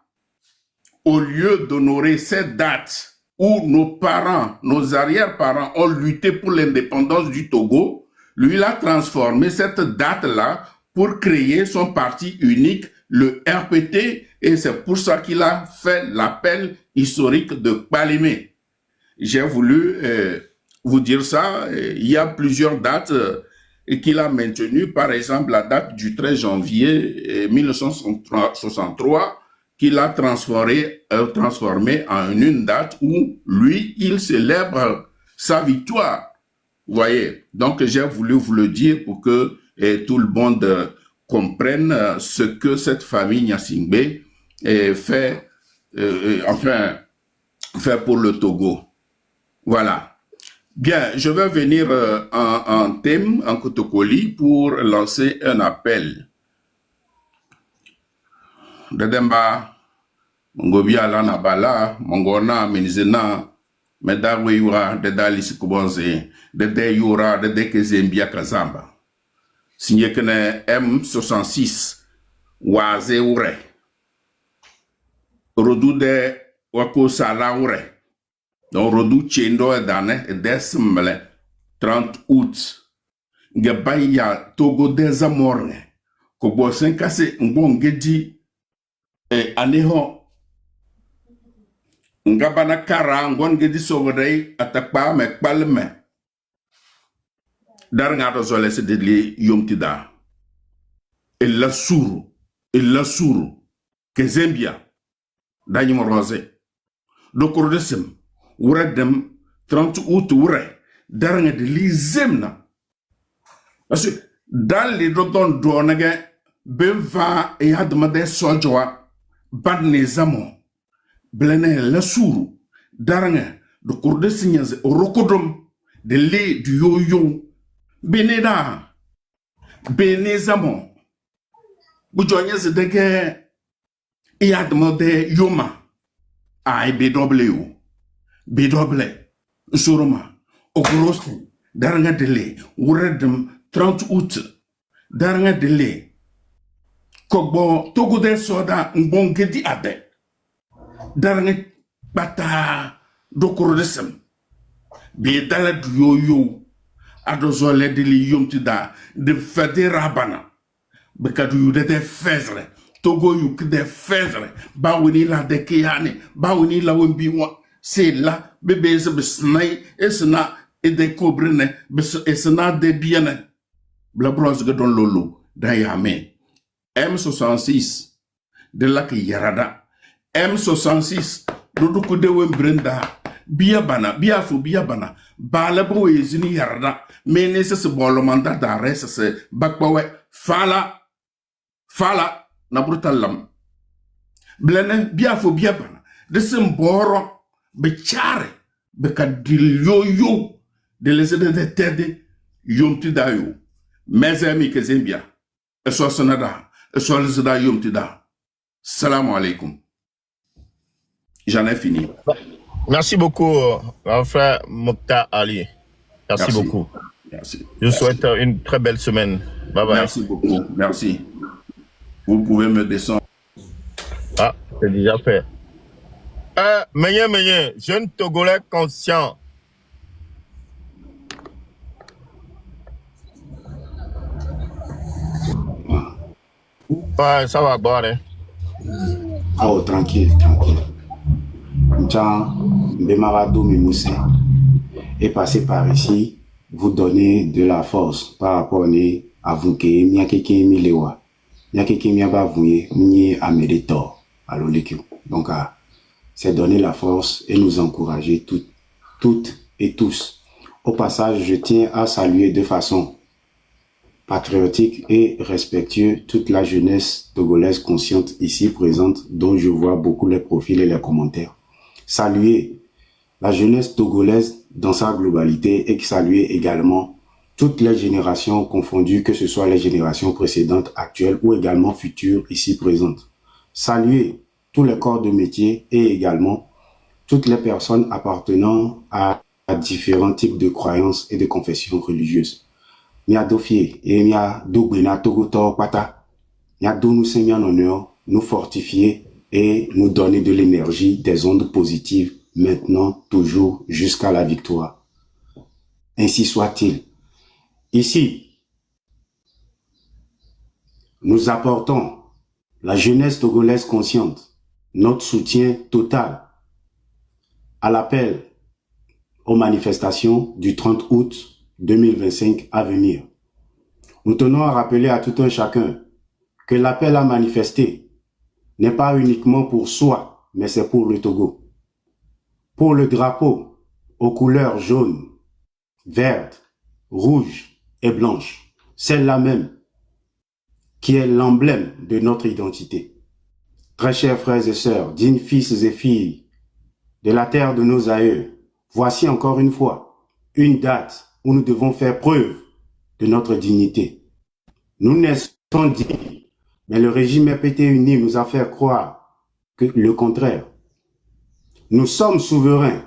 au lieu d'honorer cette date où nos parents, nos arrière-parents ont lutté pour l'indépendance du Togo, lui, il a transformé cette date-là pour créer son parti unique, le RPT, et c'est pour ça qu'il a fait l'appel historique de Kpalimé. J'ai voulu vous dire ça. Il y a plusieurs dates qu'il a maintenues. Par exemple, la date du 13 janvier 1963, qu'il a transformé en une date où lui, il célèbre sa victoire. Vous voyez, donc j'ai voulu vous le dire pour que tout le monde comprenne ce que cette famille Gnassingbé fait pour le Togo. Voilà. Bien, je vais venir en thème, en Kotokoli, pour lancer un appel. Dedemba, Mongobia lana bala, Mongona, Minzena, Medawe yura, Dedali sikubonze, Dede yura, Dede kezembia kazamba. Signé que M66, Waze ure. Rodu de wako sala ure. Donc, Rodu Chendo et Dane et Desmele, 30 août. Gebaya Togo des Amorne. Kobo Senkase Mbongedi et Aneho. Ngabana Kara, Ngongedi Sovrei, Atakpa, Mekpalme. Darngato Zolese de li Yomtida. Et la Sourou, Kezembia, Danymo Rose. Dokorodesem. Wure dem 30 août wure darnga de li zemna parce que dans les dodon donage benva e adma de sojwa badne zamo blene la suru darnga de kurde signaze rokodom de le du yoyo beneda benezamo bu jonyeze dege e adma de yoma ai bw Bidoble, Suruma, Okorosti, Daranga Dele, Wuredem, 30 août, Daranga Dele, Kogbo, Togo del Soda, Mbongedi Ade, Daranga Bata, Dokorodesem, Bidala Duyoyo, Adozole Deli Yomtida, de Fede Rabana, Bekadu de Fezre, Togo Yuk de Fezre, Bawini la de Kiane, Bawini la Wimbiwa. C'est là, bébé, et cela, et des cobrines, et cela, des biens. La bronze que donne lolo, d'ayame. M66, de la qui yarada. M66, dodo kude wembrenda. Biabana, biabana. Balabo et zini yarada. Mais ce bon mandat d'arrêt, c'est bakbawe. Fala, na brutalam. Blene, biabana. De ce mboro. Bechare, bekadil yo, de les aider de tête, yomtida yo. Mes amis que Zembia, et soit sonada, et soit les aider yomtida. Salam alaikum. J'en ai fini.
Merci beaucoup, mon frère Mokhtar Ali. Merci beaucoup.
Merci.
Je souhaite une très belle semaine. Bye bye.
Merci beaucoup. Merci. Vous pouvez me descendre.
Ah, c'est déjà fait. Meyen, jeune Togolais conscient. Ouais, ça va boire, hein.
Oh, tranquille. Jean Bemaradou Mimoussé est passé par ici, vous donner de la force par rapport à vous qui m'y a quelqu'un milewa. M'y a quelqu'un m'y a pas voué, m'y a mêlé tort. Alors, donc, c'est donner la force et nous encourager toutes et tous. Au passage, je tiens à saluer de façon patriotique et respectueux toute la jeunesse togolaise consciente ici présente, dont je vois beaucoup les profils et les commentaires. Saluer la jeunesse togolaise dans sa globalité et saluer également toutes les générations confondues, que ce soit les générations précédentes, actuelles ou également futures ici présentes. Saluer tous les corps de métier et également toutes les personnes appartenant à différents types de croyances et de confessions religieuses. Mia dofie et mia dogbena togoto pata. Mia donu semia honneur, nous fortifier et nous donner de l'énergie, des ondes positives, maintenant, toujours, jusqu'à la victoire. Ainsi soit-il. Ici, nous apportons, la jeunesse togolaise consciente, notre soutien total à l'appel aux manifestations du 30 août 2025 à venir. Nous tenons à rappeler à tout un chacun que l'appel à manifester n'est pas uniquement pour soi, mais c'est pour le Togo. Pour le drapeau aux couleurs jaune, verte, rouge et blanche, celle-là même qui est l'emblème de notre identité. Très chers frères et sœurs, dignes fils et filles de la terre de nos aïeux, voici encore une fois une date où nous devons faire preuve de notre dignité. Nous naissons dignes, mais le régime RPT uni nous a fait croire que le contraire. Nous sommes souverains,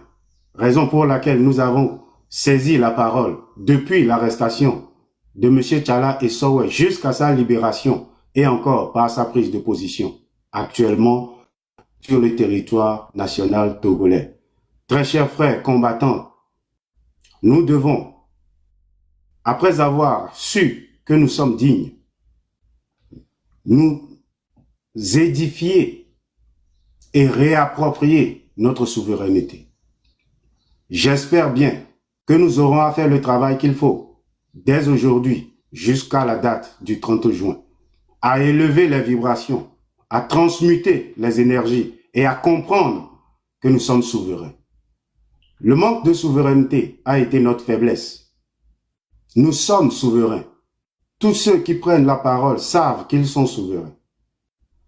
raison pour laquelle nous avons saisi la parole depuis l'arrestation de M. Tchala et Sowe jusqu'à sa libération et encore par sa prise de position actuellement sur le territoire national togolais. Très chers frères combattants, nous devons, après avoir su que nous sommes dignes, nous édifier et réapproprier notre souveraineté. J'espère bien que nous aurons à faire le travail qu'il faut, dès aujourd'hui jusqu'à la date du 30 juin, à élever les vibrations, à transmuter les énergies et à comprendre que nous sommes souverains. Le manque de souveraineté a été notre faiblesse. Nous sommes souverains. Tous ceux qui prennent la parole savent qu'ils sont souverains.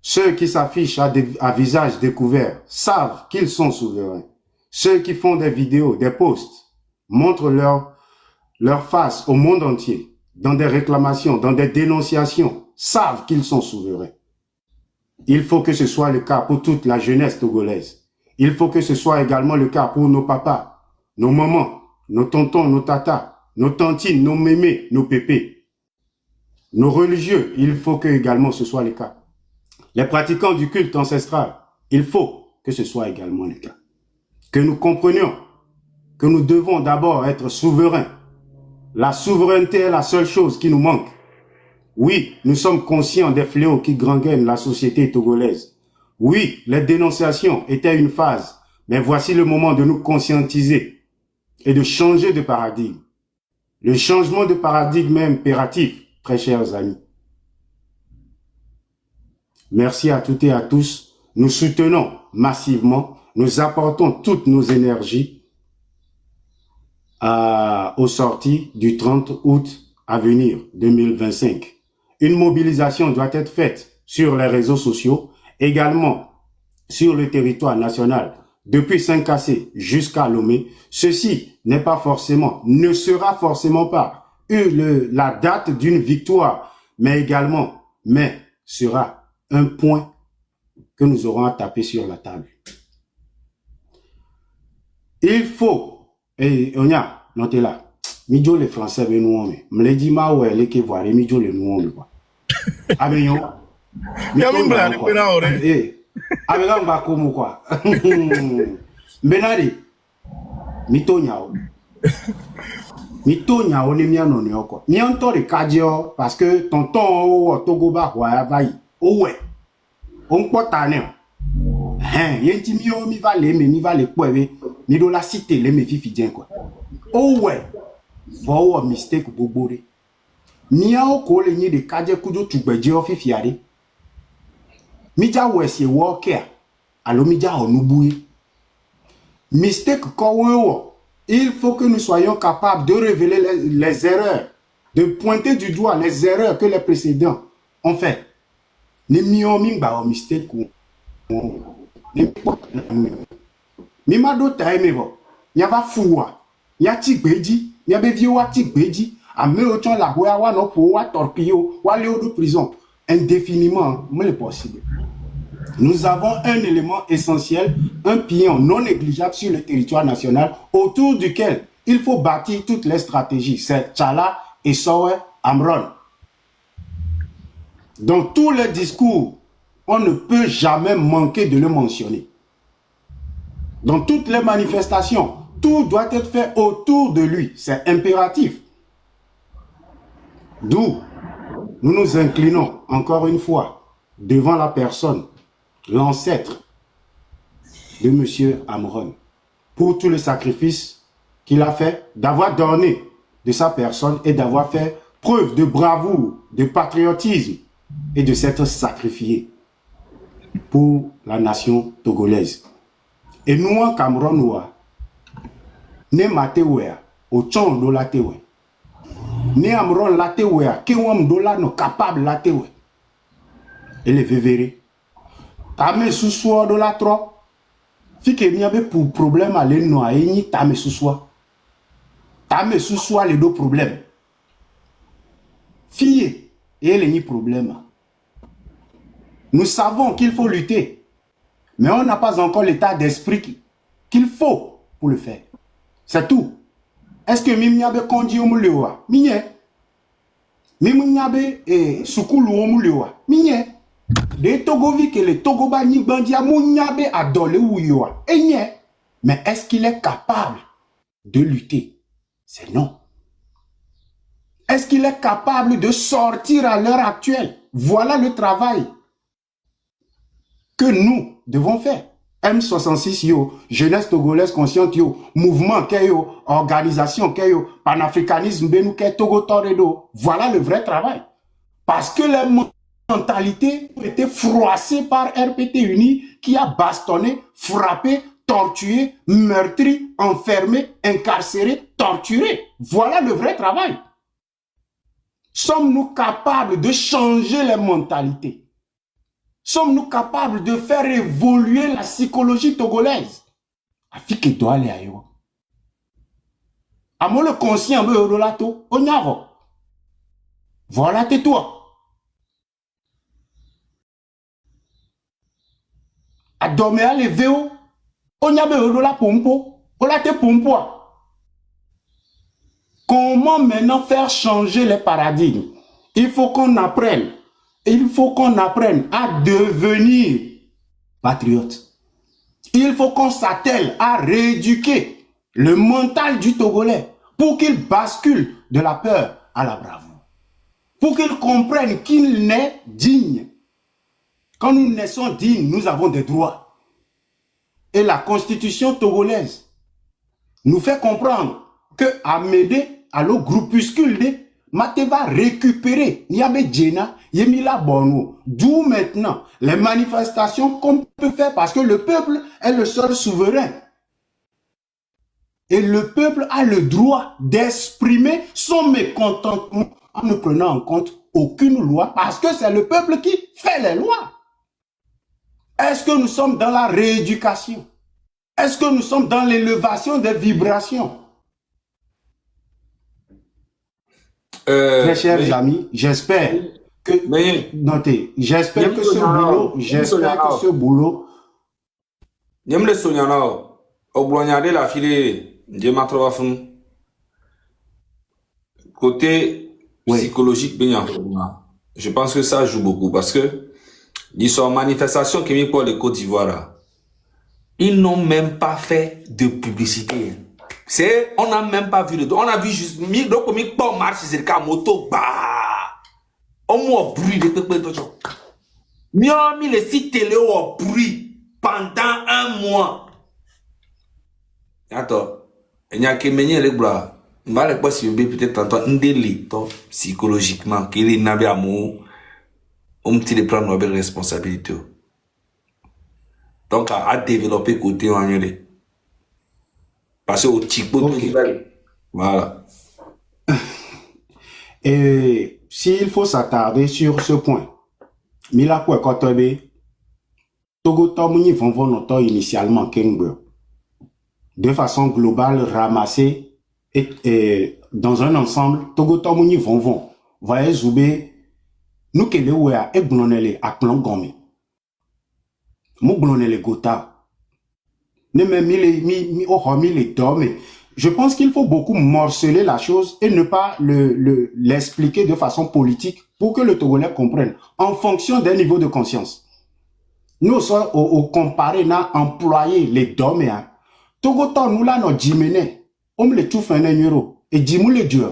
Ceux qui s'affichent à visage découvert savent qu'ils sont souverains. Ceux qui font des vidéos, des posts, montrent leur face au monde entier, dans des réclamations, dans des dénonciations, savent qu'ils sont souverains. Il faut que ce soit le cas pour toute la jeunesse togolaise. Il faut que ce soit également le cas pour nos papas, nos mamans, nos tontons, nos tatas, nos tantines, nos mémés, nos pépés. Nos religieux, il faut que également ce soit le cas. Les pratiquants du culte ancestral, il faut que ce soit également le cas. Que nous comprenions que nous devons d'abord être souverains. La souveraineté est la seule chose qui nous manque. Oui, nous sommes conscients des fléaux qui gangrènent la société togolaise. Oui, les dénonciations étaient une phase, mais voici le moment de nous conscientiser et de changer de paradigme. Le changement de paradigme est impératif, très chers amis. Merci à toutes et à tous. Nous soutenons massivement, nous apportons toutes nos énergies aux sorties du 30 août à venir, 2025. Une mobilisation doit être faite sur les réseaux sociaux, également sur le territoire national, depuis Saint-Cassé jusqu'à Lomé. Ceci n'est pas forcément, ne sera forcément pas la date d'une victoire, mais également, sera un point que nous aurons à taper sur la table. Il faut, et on y a, notez là, Midjo les Français ben nous mais me le dit ma ouais les qui voir Midjo les nous quoi. Abenyo.
Yamimba le pena ore.
Abega mba komo quoi. Benari. Mitonya o ne miano ne quoi. Mi onto de kadio parce que tonton o Togo ba wa vai. O ouais. On pota ne. Yenti mi o mi va le poewe. Mi do la cité le me fifi dien quoi. O ouais. Bon mistake bobore. Miao ko le ni de kaje kujo tugbeje ofifiare. Mija wesi worker. Alo mija onubuye. Mistake ko wewo. Il faut que nous soyons capables de révéler les erreurs de pointer du doigt les erreurs que les précédents ont fait. Ne miomi ba o mistake ko. Ne mi ma do ta eme bo. Nya va fuwa. Nya ti gbeji, nya be vi wa ti gbeji. A me o ton la wa wa no po wa torpillo, wa le de prison indéfiniment, mais le possible. Nous avons un élément essentiel, un pion non négligeable sur le territoire national autour duquel il faut bâtir toutes les stratégies. C'est Tchala et Sowe Amron. Dans tous les discours, on ne peut jamais manquer de le mentionner. Dans toutes les manifestations, tout doit être fait autour de lui. C'est impératif. D'où nous nous inclinons encore une fois devant la personne, l'ancêtre de M. Amron, pour tout le sacrifice qu'il a fait, d'avoir donné de sa personne et d'avoir fait preuve de bravoure, de patriotisme et de s'être sacrifié pour la nation togolaise. Et nous, en Cameroun, ne matewea, au tchon de la tewe. Ne Amron la tewe, qui wam dola no capable la tewe. Et les vévérés. Tame sous-soi de la trop. Fi que miabe pour problème à l'enno ni tame sous-soi. Tame sous-soi les deux problèmes. Fille et les ni problème. Nous savons qu'il faut lutter. Mais on n'a pas encore l'état d'esprit qu'il faut pour le faire. C'est tout. Est-ce que Mimiabe kondi omulewa? Minye. Mimiabe sukulu omulewa? Minye. De Togovi que le Togoba ni bandia Mouniabe a dolé ouyoa. Mais est-ce qu'il est capable de lutter? C'est non. Est-ce qu'il est capable de sortir à l'heure actuelle? Voilà le travail que nous devons faire. M66 yo, jeunesse togolaise consciente yo, mouvement ke yo, organisation ke yo, panafricanisme benou ke Togo Toredo. Voilà le vrai travail. Parce que les mentalités ont été froissées par RPT Uni qui a bastonné, frappé, torturé, meurtri, enfermé, incarcéré, torturé. Voilà le vrai travail. Sommes-nous capables de changer les mentalités? Sommes-nous capables de faire évoluer la psychologie togolaise? Afike doit aller ailleurs. À moi le conscient, on y va. Voilà, tais-toi. À dormir à lever, on y a besoin de la pompo. On la te pompo. Comment maintenant faire changer les paradigmes? Il faut qu'on apprenne. Il faut qu'on apprenne à devenir patriote. Il faut qu'on s'attelle à rééduquer le mental du Togolais pour qu'il bascule de la peur à la bravoure. Pour qu'il comprenne qu'il naît digne. Quand nous naissons dignes, nous avons des droits. Et la constitution togolaise nous fait comprendre que Amédée, à l'eau groupuscule de Mate va récupérer Niabe Djena, Yemila Bono. D'où maintenant les manifestations qu'on peut faire parce que le peuple est le seul souverain. Et le peuple a le droit d'exprimer son mécontentement en ne prenant en compte aucune loi parce que c'est le peuple qui fait les lois. Est-ce que nous sommes dans la rééducation? Est-ce que nous sommes dans l'élévation des vibrations? Très chers amis, j'espère que notez, j'espère que ce boulot,
Nyemle Sonyana, Oblognade la file de Matrovafun. Côté psychologique, je pense que ça joue beaucoup parce que ils sont en manifestation qui mis pour le Côte d'Ivoire. Ils n'ont même pas fait de publicité. On n'a même pas vu on a vu juste donc comme il marche c'est le cas moto bah on m'a bruit de peu mieux mis les sites télé au bruit pendant un mois. Attends il y a que mener les bras va les pas si peut-être tantôt un délit psychologiquement qu'il n'avait amour on petit de prendre une responsabilité donc à développer côté en yole. Passer au Tico. Voilà.
Et s'il faut s'attarder sur ce point, Mila Kwekotobe, Togo Tomuni vont noter initialement Kengbe, de façon globale, ramassée et dans un ensemble, Togo Tomuni vont voyez Zoubé, nous que les ouéa et blonele à plan gomme. Mou blonele gota. Ne me mi dorme. Je pense qu'il faut beaucoup morceler la chose et ne pas l'expliquer de façon politique pour que le Togolais comprenne en fonction d'un niveau de conscience. Nous sommes au comparé n'a employé les doméens. Togoton nous là nos jimene, le tout fait un euro et jimou le dieu.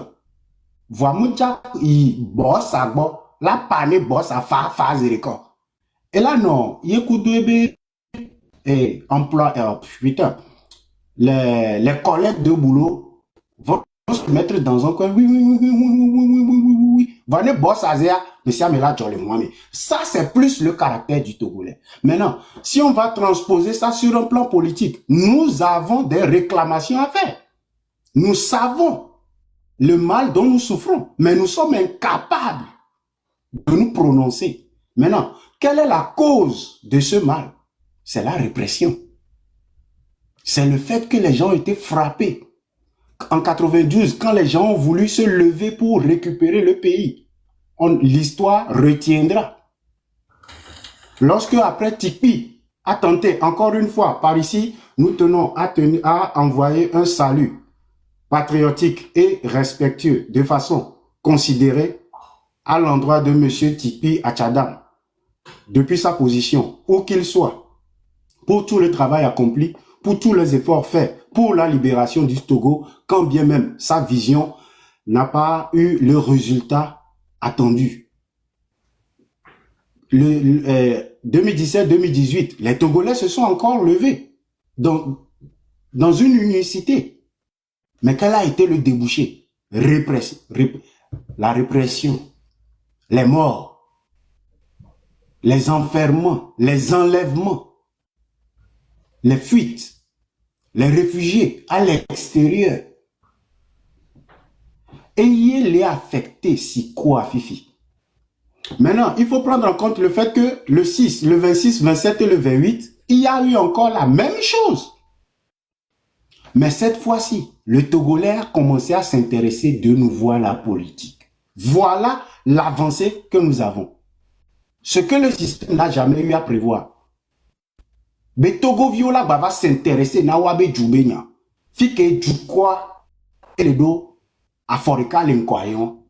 Voix moucha i boss à bo la pané boss à fa zéréko. Et là non, yékoudouébé et emploi putain. Les collègues de boulot vont se mettre dans un coin. Oui. Venez boss à zéa, monsieur Amela Djolé-Mouami. Ça, c'est plus le caractère du Togolais. Maintenant, si on va transposer ça sur un plan politique, nous avons des réclamations à faire. Nous savons le mal dont nous souffrons, mais nous sommes incapables de nous prononcer. Maintenant, quelle est la cause de ce mal? C'est la répression. C'est le fait que les gens ont été frappés. En 92, quand les gens ont voulu se lever pour récupérer le pays, l'histoire retiendra. Lorsque après Tikpi a tenté, encore une fois, par ici, nous tenons à envoyer un salut patriotique et respectueux de façon considérée à l'endroit de M. Tikpi Achadam, depuis sa position, où qu'il soit, pour tout le travail accompli, pour tous les efforts faits pour la libération du Togo, quand bien même sa vision n'a pas eu le résultat attendu. 2017-2018, les Togolais se sont encore levés dans une unicité. Mais quel a été le débouché? La répression, les morts, les enfermements, les enlèvements, les fuites, les réfugiés à l'extérieur. Ayez-les affectés si quoi, Fifi. Maintenant, il faut prendre en compte le fait que le 6, le 26, 27 et le 28, il y a eu encore la même chose. Mais cette fois-ci, le Togolais a commencé à s'intéresser de nouveau à la politique. Voilà l'avancée que nous avons. Ce que le système n'a jamais eu à prévoir. Mais Togo Viola va s'intéresser na wabe djoubenya. Fike djoukwa et le do aforeka l'enkoyon.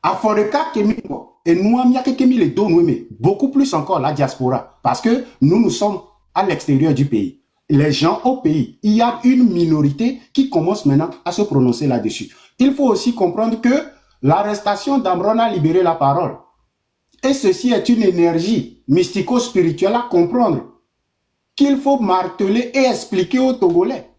Aforeka kemi et nous amia kemi le do nous beaucoup plus encore la diaspora parce que nous sommes à l'extérieur du pays. Les gens au pays, il y a une minorité qui commence maintenant à se prononcer là-dessus. Il faut aussi comprendre que l'arrestation d'Amron a libéré la parole. Et ceci est une énergie mystico-spirituelle à comprendre qu'il faut marteler et expliquer aux Togolais.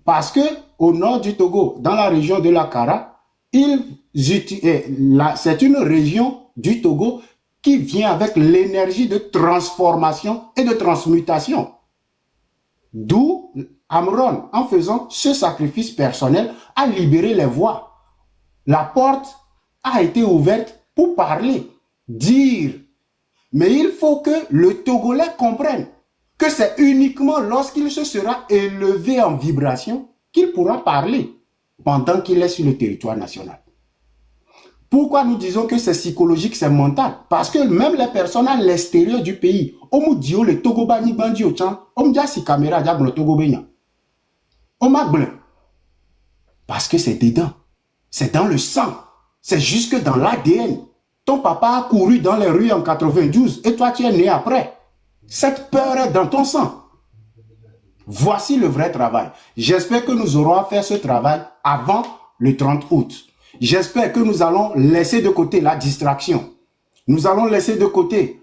Parce que au nord du Togo, dans la région de la Kara, c'est une région du Togo qui vient avec l'énergie de transformation et de transmutation. D'où Amron, en faisant ce sacrifice personnel, a libéré les voix. La porte a été ouverte pour parler, dire. Mais il faut que le Togolais comprenne que c'est uniquement lorsqu'il se sera élevé en vibration qu'il pourra parler pendant qu'il est sur le territoire national. Pourquoi nous disons que c'est psychologique, c'est mental? Parce que même les personnes à l'extérieur du pays, le Togo bani bandi au chan, si caméra le Togo benya. Parce que c'est dedans. C'est dans le sang. C'est jusque dans l'ADN. Ton papa a couru dans les rues en 92 et toi tu es né après. Cette peur est dans ton sang. Voici le vrai travail. J'espère que nous aurons à faire ce travail avant le 30 août. J'espère que nous allons laisser de côté la distraction. Nous allons laisser de côté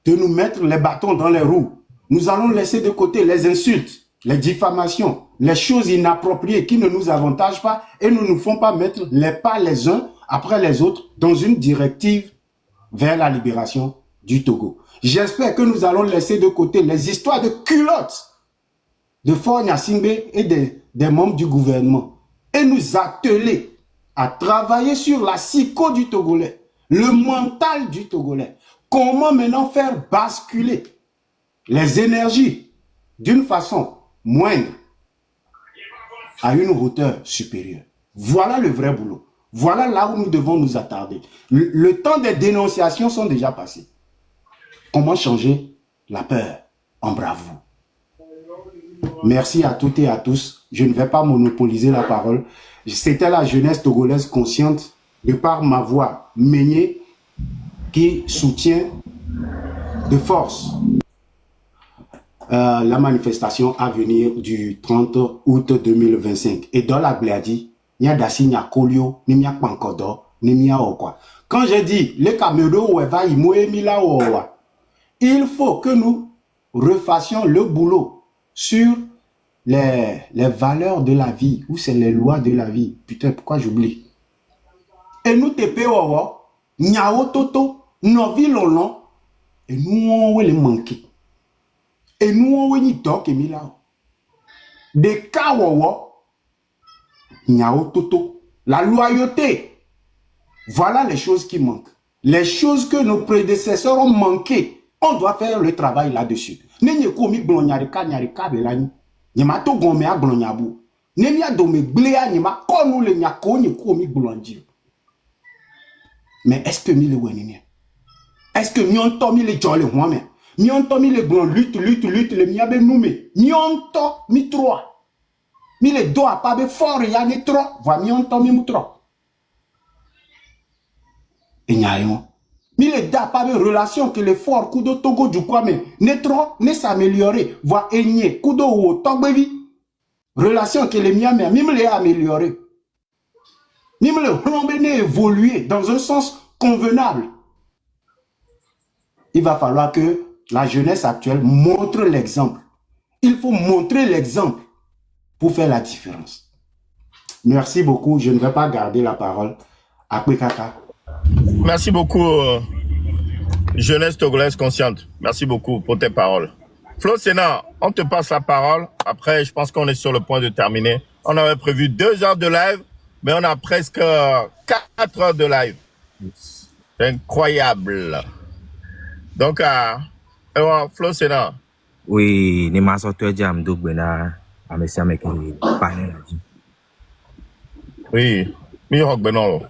de nous mettre les bâtons dans les roues. Nous allons laisser de côté les insultes, les diffamations, les choses inappropriées qui ne nous avantagent pas et ne nous font pas mettre les pas les uns après les autres dans une directive vers la libération du Togo. J'espère que nous allons laisser de côté les histoires de culottes de Faure Gnassingbé et des membres du gouvernement et nous atteler à travailler sur la psycho du Togolais, le mental du Togolais. Comment maintenant faire basculer les énergies d'une façon moindre à une hauteur supérieure. Voilà le vrai boulot. Voilà là où nous devons nous attarder. Le temps des dénonciations sont déjà passés. Comment changer la peur en bravoure? Merci à toutes et à tous. Je ne vais pas monopoliser la parole. C'était la jeunesse togolaise consciente, de par ma voix Meigné, qui soutient de force la manifestation à venir du 30 août 2025. Et dans la Bladi, il y a Dassi, il y a Kolio, il y a Pankodo, il y a quoi. Quand je dis les Cameroun, il faut que nous refassions le boulot sur les valeurs de la vie, ou c'est les lois de la vie. Putain, pourquoi j'oublie? Et nous te payons, Nyao Toto, nos villes long, et nous on les manquer. Et nous on y toque et des cas Nyao Toto, la loyauté. Voilà les choses qui manquent. Les choses que nos prédécesseurs ont manqué. On doit faire le travail là-dessus. Nenye komi glonyarika nyarika belani. Nyama to gome a glonyabu. Nemia dome blea nyama konu le nyako nye komi glonji. Mais est-ce que mi le wenine? Est-ce que mi on to mi le jole huame? Mi on to mi le glon lutte le miabe noume. Mi on to mi trois. Mi le do a pas be fort ya ne trop. Va mi on to mi mutro. Et nyayon. Mais les da pas de relation que l'effort coup de Togo du Kwame ne trop ne s'améliorer voire énier coup de ou Togbevi relation que les miens même les améliorer même le rombe ne évoluer dans un sens convenable. Il va falloir que la jeunesse actuelle montre l'exemple. Il faut montrer l'exemple pour faire la différence. Merci beaucoup, je ne vais pas garder la parole à Kwekaka.
Merci beaucoup, jeunesse togolaise consciente. Merci beaucoup pour tes paroles. Flo Sénat, on te passe la parole. Après, je pense qu'on est sur le point de terminer. On avait prévu 2 heures de live, mais on a presque 4 heures de live. C'est incroyable. Donc, Flo Sénat.
Oui, ni ma sorte de jam dogbena amesi ameki panel a dit.
Oui, mi rock benolo.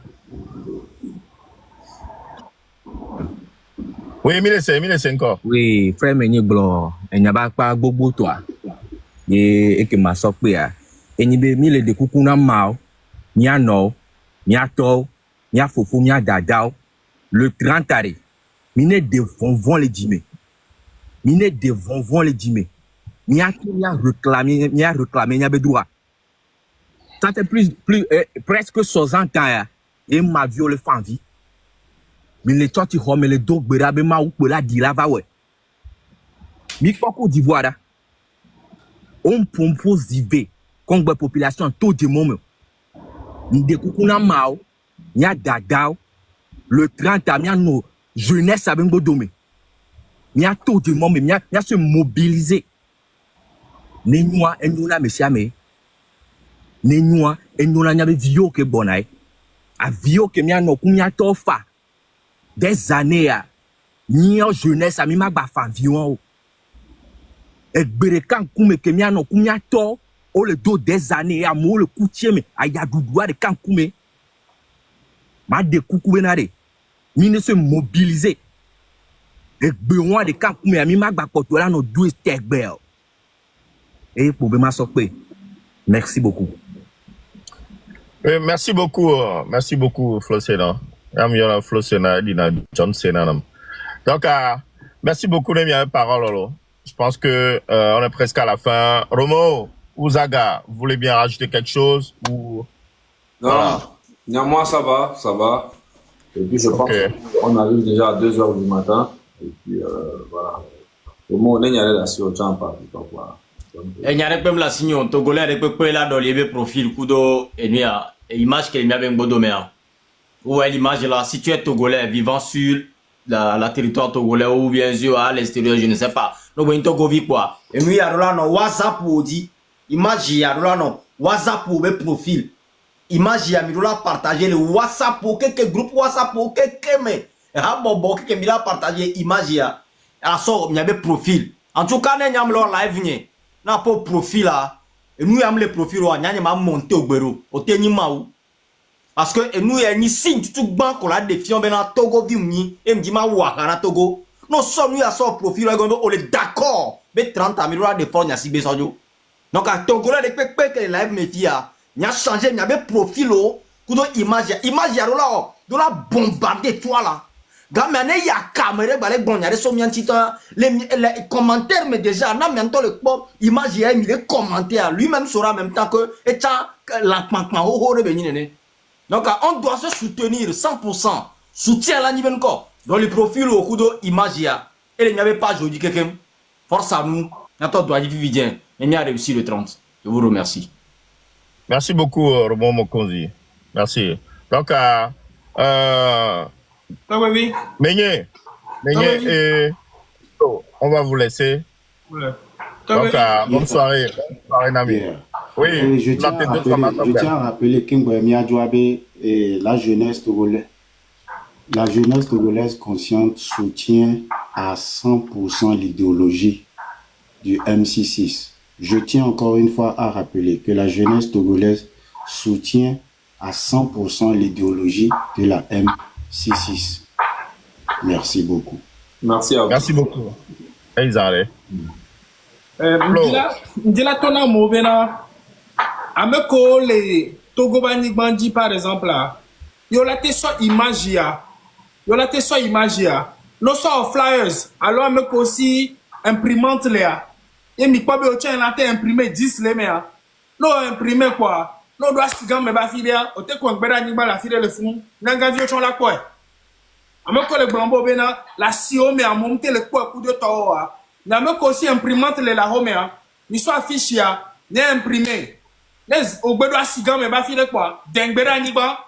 Oui, mille c'est encore.
Oui, frère Meigné Blanc, il n'y a pas beaucoup toi. Et que ma sopia. Et n'y a mille de coucou mao, n'y a no, n'y a to, n'y a fofo, n'y a dadao. Le 30 arrêt. Mine devant les dîmés. Mine devant les dîmés. N'y a réclamé, n'y a bédoua. Ça fait presque 60 ans, et ma viole fan vie. Mais les tchottis home les dos berabe ma ou pela di la va ouais. Mi Côte d'Ivoire on propose d'y comme la population tout de moment. Ni de kukuna mao, ni a dadao, le 30 a no jeunesse a ben godome. Ni a tout de moment, ni a se mobiliser. Ne noa enuna mesiame. Ne noa enuna nyabe vio ke bonai. A vio ke mi no kumia tofa. Des années, ni en jeunesse, mi ma ba favion. Et berekan kume ke mi ano kumia to, o le do des années, a mo le koutier me, a ya doudoua de kan kume. Ma de koukou benade, mi ne se mobiliser. Et besoin de kan kume, a mi ma ba kotola no doué stekbel. Et pour ma sopé, merci beaucoup.
Merci beaucoup, Flo Sénat. Flo Sénat, Dina John Sénat. Donc, merci beaucoup de mes paroles. Je pense que on est presque à la fin. Romo ou Zaga, vous voulez bien rajouter quelque chose ou...
Non, voilà. Moi ça va. Et puis je pense qu'on arrive déjà à 2h du matin. Et puis voilà. Romo, on est allé là sur le champ par voilà.
Et il y a des problèmes là, sinon, Togolais, des problèmes là dans les profils, kudo, et image qu'il y a bien bodomé. Ou l'image là, si tu es Togolais vivant sur la territoire togolais ou bien sûr à l'extérieur, je ne sais pas. Donc, on Togo vit quoi? Et nous, il y a là, WhatsApp pour dire, image, il y a là, WhatsApp pour mes profils. image ya mi la partager le WhatsApp pour quelques groupe WhatsApp pour quelques mais ha bobo que mi la partager image ya a so mi avait profil en tout cas ne nyam lo live nye na po profil là et nous yam le profil wa nyanya ma monter au gbero o te nyi maou parce que et nous ya ni signe tout ban ko la défiant ben na Togo vi ni e mi ma wa kana Togo non so nous ya so profil là on est d'accord mais 30 000 de fonds ya si be sojo donc à Togo là de pe que live me fia nya changer nya be profil o kudo image ya là do la bombarder toi là gamé ne ya caméra balé bon nya so mian tita les commentaires mais déjà na maintenant le pop image ya mis les commentaires lui-même saura en même temps que et ça l'enquêtement ho de benine. Donc on doit se soutenir 100%. Soutien là niveau encore. Dans le profil au kudo image ya et il n'y avait pas jodi quelqu'un. Force à nous. N'attends doit vivre bien. Mais a réussi le 30. Je vous remercie.
Merci beaucoup, Robon Mokonzi. Merci. Donc, Meigné, on va vous laisser.
Ouais.
Donc, bonne soirée. Bonne soirée, Nami. Oui,
je tiens à rappeler Kimboemia Djouabe et la jeunesse togolaise. La jeunesse togolaise consciente soutient à 100% l'idéologie du MC6. Je tiens encore une fois à rappeler que la jeunesse togolaise soutient à 100% l'idéologie de la MC6. Merci beaucoup.
Merci à vous.
Merci beaucoup. Elisare.
Ndila tona mobena. Ameko le Togo Bandi par exemple là. Yo la te so image ya. Yo la te so image ya. No so flyers. Alors ameko aussi imprimante là. Et mi kwa be o tien la te imprimer 10 les mea. No imprimer quoi. No doit sigan me ba filia. O te ko ngbera ni ba la filia le fun. Nanga vi o chon la quoi. Ameko le blambo bena la sio me a monter le quoi coup de toa. Nameko aussi imprimante le la homea. Ni so affiche ya. Ne imprimer. Les au bedo asigan me ba filia quoi. Dengbera ni ba.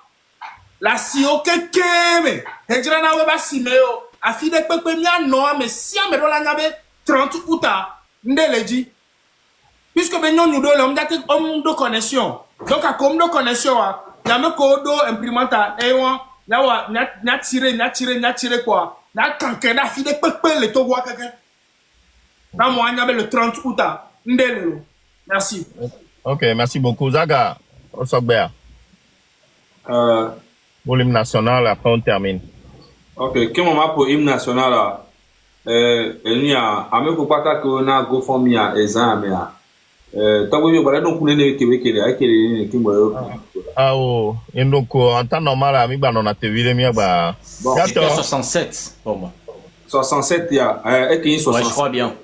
La sio kekeme. Hejra na we ba simeo. Afide pepe mi no me si amero la nyabe 30 août. Ndeleji. Puisque ben nous deux l'homme d'être homme de connexion. Donc à comme de connexion, il y a me codo imprimanta et on n'a tiré quoi. N'a kanké n'a fini pepe le to voir quelqu'un. Dans moi il y avait le 30 août. Ndelelo. Merci.
Ok, merci beaucoup Zaga. Osogber. Pour l'hymne national, après on termine.
Ok, quel moment pour l'hymne national là? Il y a un peu pas que na GoFundMe a examen a tawo yo bala donc nene kebekele akele kimbo
ah oh indoko en temps normal mi ba na TV mi ba
67 pour moi
67 ya et qui 60
je crois bien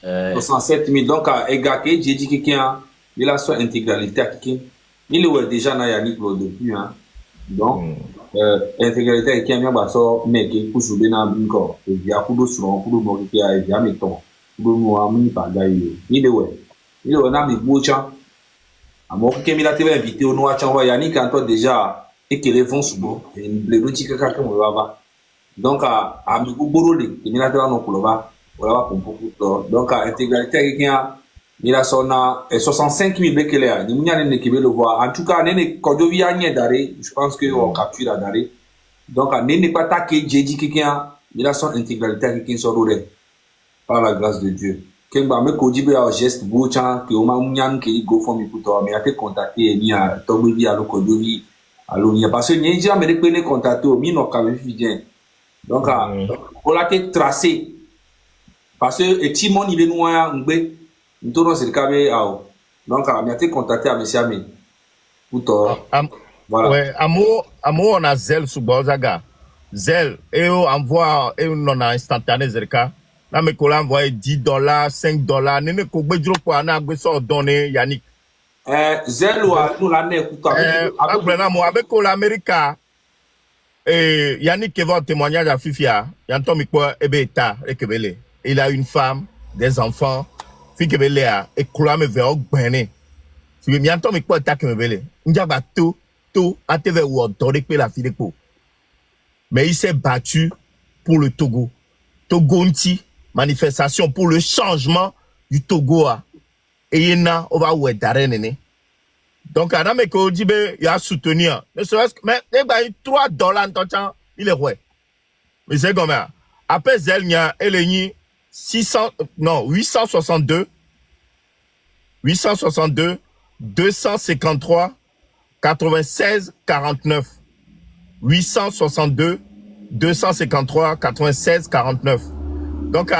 67 000 donc ega ke j'ai dit quelqu'un il a son intégralité quelqu'un il est déjà na ya Nick depuis hein donc intégralité qui a mis à so mec pour jouer dans une corps et il y a coup de sur coup de mort qui a il y a mettons coup de moi mi pas gagne il est na mi bocha amo que mi la tv invité au noir chanwa Yannick quand déjà et que les fonds subo et les petits kaka que on va donc à mi borolé que mi la tv no kuloba voilà pour donc à intégralité qui a il a son 65 000 bekele ni munya ne kebe le voir en tout cas ne kodovi anye dare je pense que on capture à dare donc ne pas ta que jeji quelqu'un il a son intégralité quelqu'un sur rôle par la grâce de Dieu kemba me kodibe au geste bocha que o ma munya ke go for me pour toi mais a te contacter ni a tobi à lo kodovi alors il y a parce que ni jamais de contacter mi no ka bien donc on l'a été tracé parce que et Timon il est noir ngbe nous c'est le cas donc on a été contacté à monsieur Ami pour toi
voilà ouais amour on a Zelle sous Bozaga Zelle et on envoie et on a instantané Zerka là me colla envoyer $10 $5 nene ko gbedro pour na gbe so donner Yannick
Zelle ou nous la ne écoute
avec na mo avec l'Amérique et Yannick qui va témoigner à Fifia yanto mi ko ebeta ekebele il a une femme des enfants fi kebele a e kula me ve ogbene si mi anto mi po ta kebele njaba to ateve wo dore pe la fille po mais il s'est battu pour le Togo Togonti manifestation pour le changement du Togo et yena on va ouais dare nene Donc, Adam et Kodjibe, il a soutenu. Ne serait-ce que, mais, $3 en temps, il est ouais. Mais c'est comme ça. Après Zelnia, elle est 862, 253, 96, 49. 862, 253, 96, 49. Donc,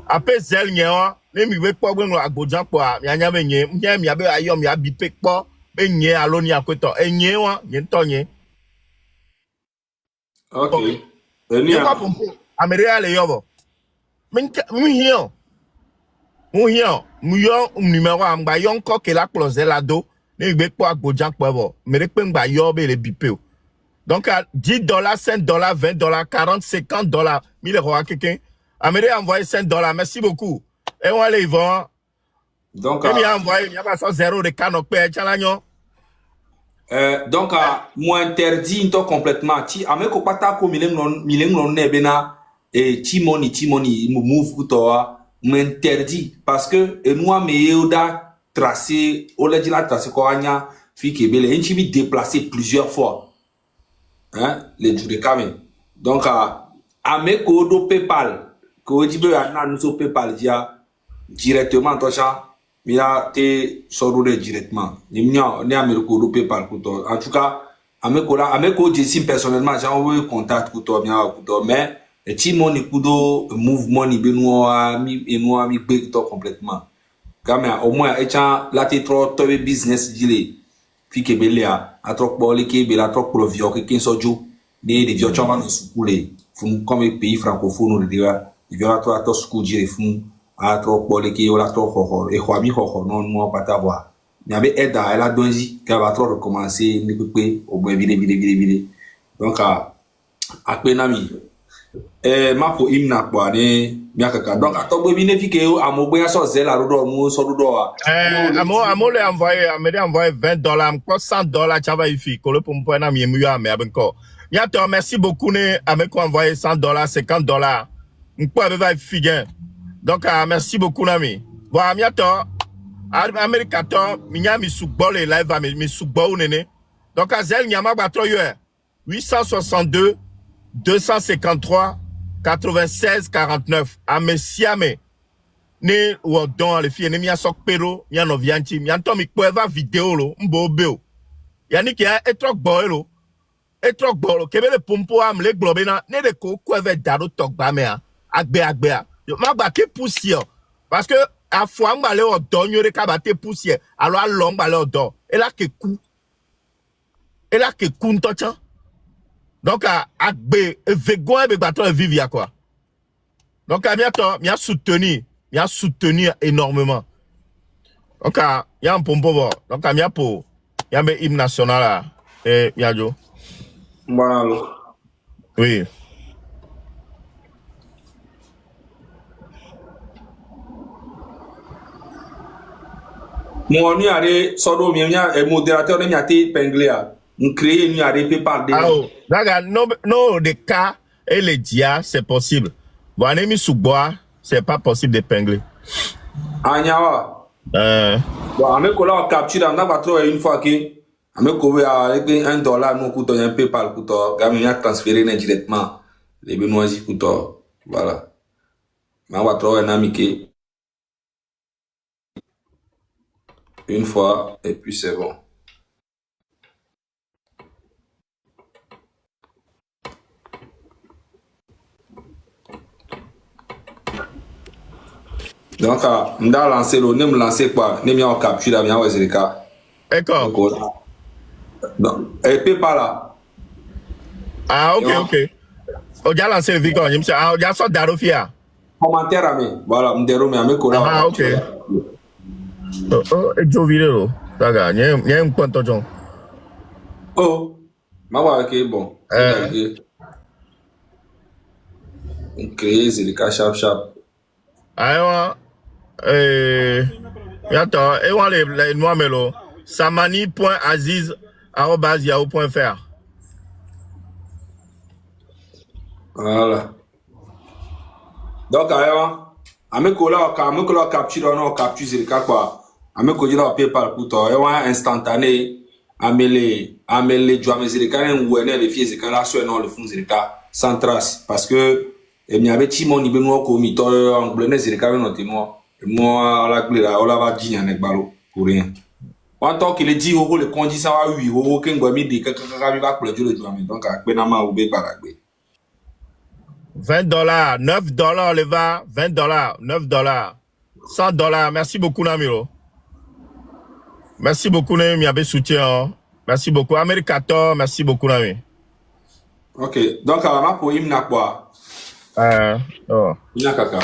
après Zelnia, les miwek po gwen la godjan po mianya benye miabe ayom mia bipek po benye aloni akoto enye wa nyentonye.
Okay.
Ni kwa pompo Ameria le yobo. Mu hiyo numéro amba yon ko ke la close la do ni gbe po godjan po bo mere pe ngba yobe le bipeo. Donc $10, $5, $20, $40, $50, 1000 euros à quelqu'un. Ameria envoyé $5. Merci beaucoup. Et on les vend. Donc, il y a pas 0 de canopé,
donc, moi interdit toi complètement. Ti avec au pata ko mileng non nebena et timoni move kutoa m'interdit parce que moi meyoda tracé au la tracé ko anya fi kebele en chibi déplacé plusieurs fois. Hein, les jours de camé. Donc, avec au do PayPal, ko dibe ana nous PayPal dia directement tocha mira te sorure directement ni américo do PayPal kuto en tout cas ameko jessim personnellement j'ai envoyé contact kuto mia kuto mais timoni kudo mouvement ni benoa mi break to complètement gamia au moins echa la te trop to business dile fi ke belia a trop bolé ke bela trop pour vio ke kinsoju ni de vio chama no sukule fun comme pays francophone de dia vio a to school dire fun a trop bolé ke ola trop ho e ho mi ho non mo patavoa ni abe eda ela donji ka va trop recommencer ni pepe au boy vide donc a penami mapo imna kwa ne miaka donc atogbe bi ne fi ke amogbe ya so zela rodo mu so rodo
amo le envoyer $20 ko $100 chava ifi ko le pompo na mi emu ya me abenko ya te merci beaucoup ne ameko envoyer $100 $50 mpo ave ifi gen. Donc merci beaucoup nami voilà miato America to minyami sukbol e live mi sukbol nene. Donc azel nyama batro yo 862 253 96 49 amesiame ne wodon le fie ne mia sok pero mia no vianchi mia to mi kweva video lo mbo beo yani ki etrok boelo kebele pompo am le globe na ne de ko kweve daro tok ba me agbe ma gba ke poussière parce que a fois ngba le odo nyore ka ba te poussière alors long ba le odo et là que coup ntocha. Donc agbe vegon be gba to vivre ya quoi. Donc mi a soutenu énormément. Donc il y a un pompo bon. Donc mi a pour il y a hymne national là et mi a jo.
Voilà.
Oui.
Moi, nous avons sordo mia modérateur de mia te penglia. Nous créer nous avons PayPal de.
Ah, non, des cas et les dia, c'est possible. Bon, mi sous-bois, c'est pas possible d'épingler.
Anyawa. Bon, avec on capture, on a pas trop une fois que avec avec $1 nous coûte un PayPal coûte, gamin a transféré directement les benoît coûte. Voilà. Mais on va trop un ami qui une fois et puis c'est bon. Donc on a lancé le ne me lancer quoi ne me capture la bien ouais c'est cas.
D'accord.
Et PayPal là.
Ah OK. On a lancé le vidéo, on a sorti d'Arofia.
Commentaire à moi. Voilà, m'dero mais avec quoi.
Ah OK. Et Joe vidéo. Daga, n'y a un point de temps.
Oh. Ma wa OK bon. On crée c'est le cas sharp.
Ayo attends, et on les noix melo samani.aziz@yahoo.fr.
Voilà. Donc ayo ameko la capture on capture c'est le cas quoi. ame ko jira PayPal kuto e wa instantané amele jo amezirika en wene le fie zikara so no le fun zirika sans trace parce que e mi ave chi moni be no ko mi to anglais zirika no te no mo la glera o la va dinya ne gbalo pour rien on tant qu'il dit ho le kondi ça wa 8 ho ke ngwa mi de kaka bi ba kule jo le jo ami donc akpe na ma ube gbagbe
$20, $9 le va, $20, $9, $100. Merci beaucoup, Namiro. Merci beaucoup, Nami, avec soutien. Merci beaucoup. Américator, merci beaucoup, Nami.
Ok, donc, à ma pour hymne quoi?
Oh.
Hymne kaka.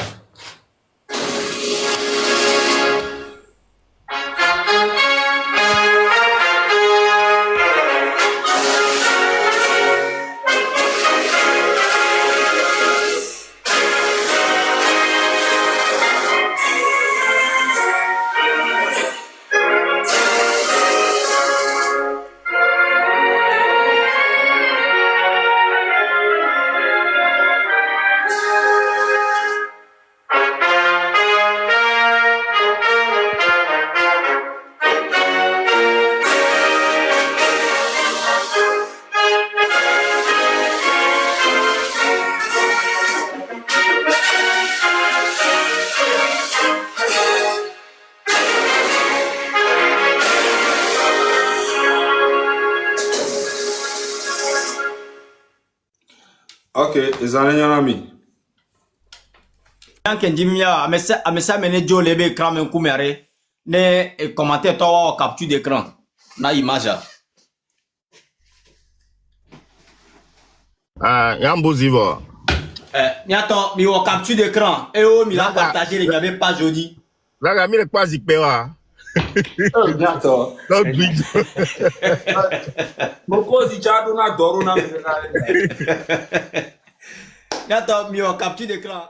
Ok, les années ami.
Yanken dimia amesa mene jo lebe écran men kumere ne commentaire to capture d'écran na image.
Yambozi va.
Niato mi wo capture d'écran et o mi la partager il y avait pas joli.
Là mi le pas zikpewa.
Oh bientôt.
Donc big.
Moko zi jado na doro na.
Niato mi wo capture d'écran.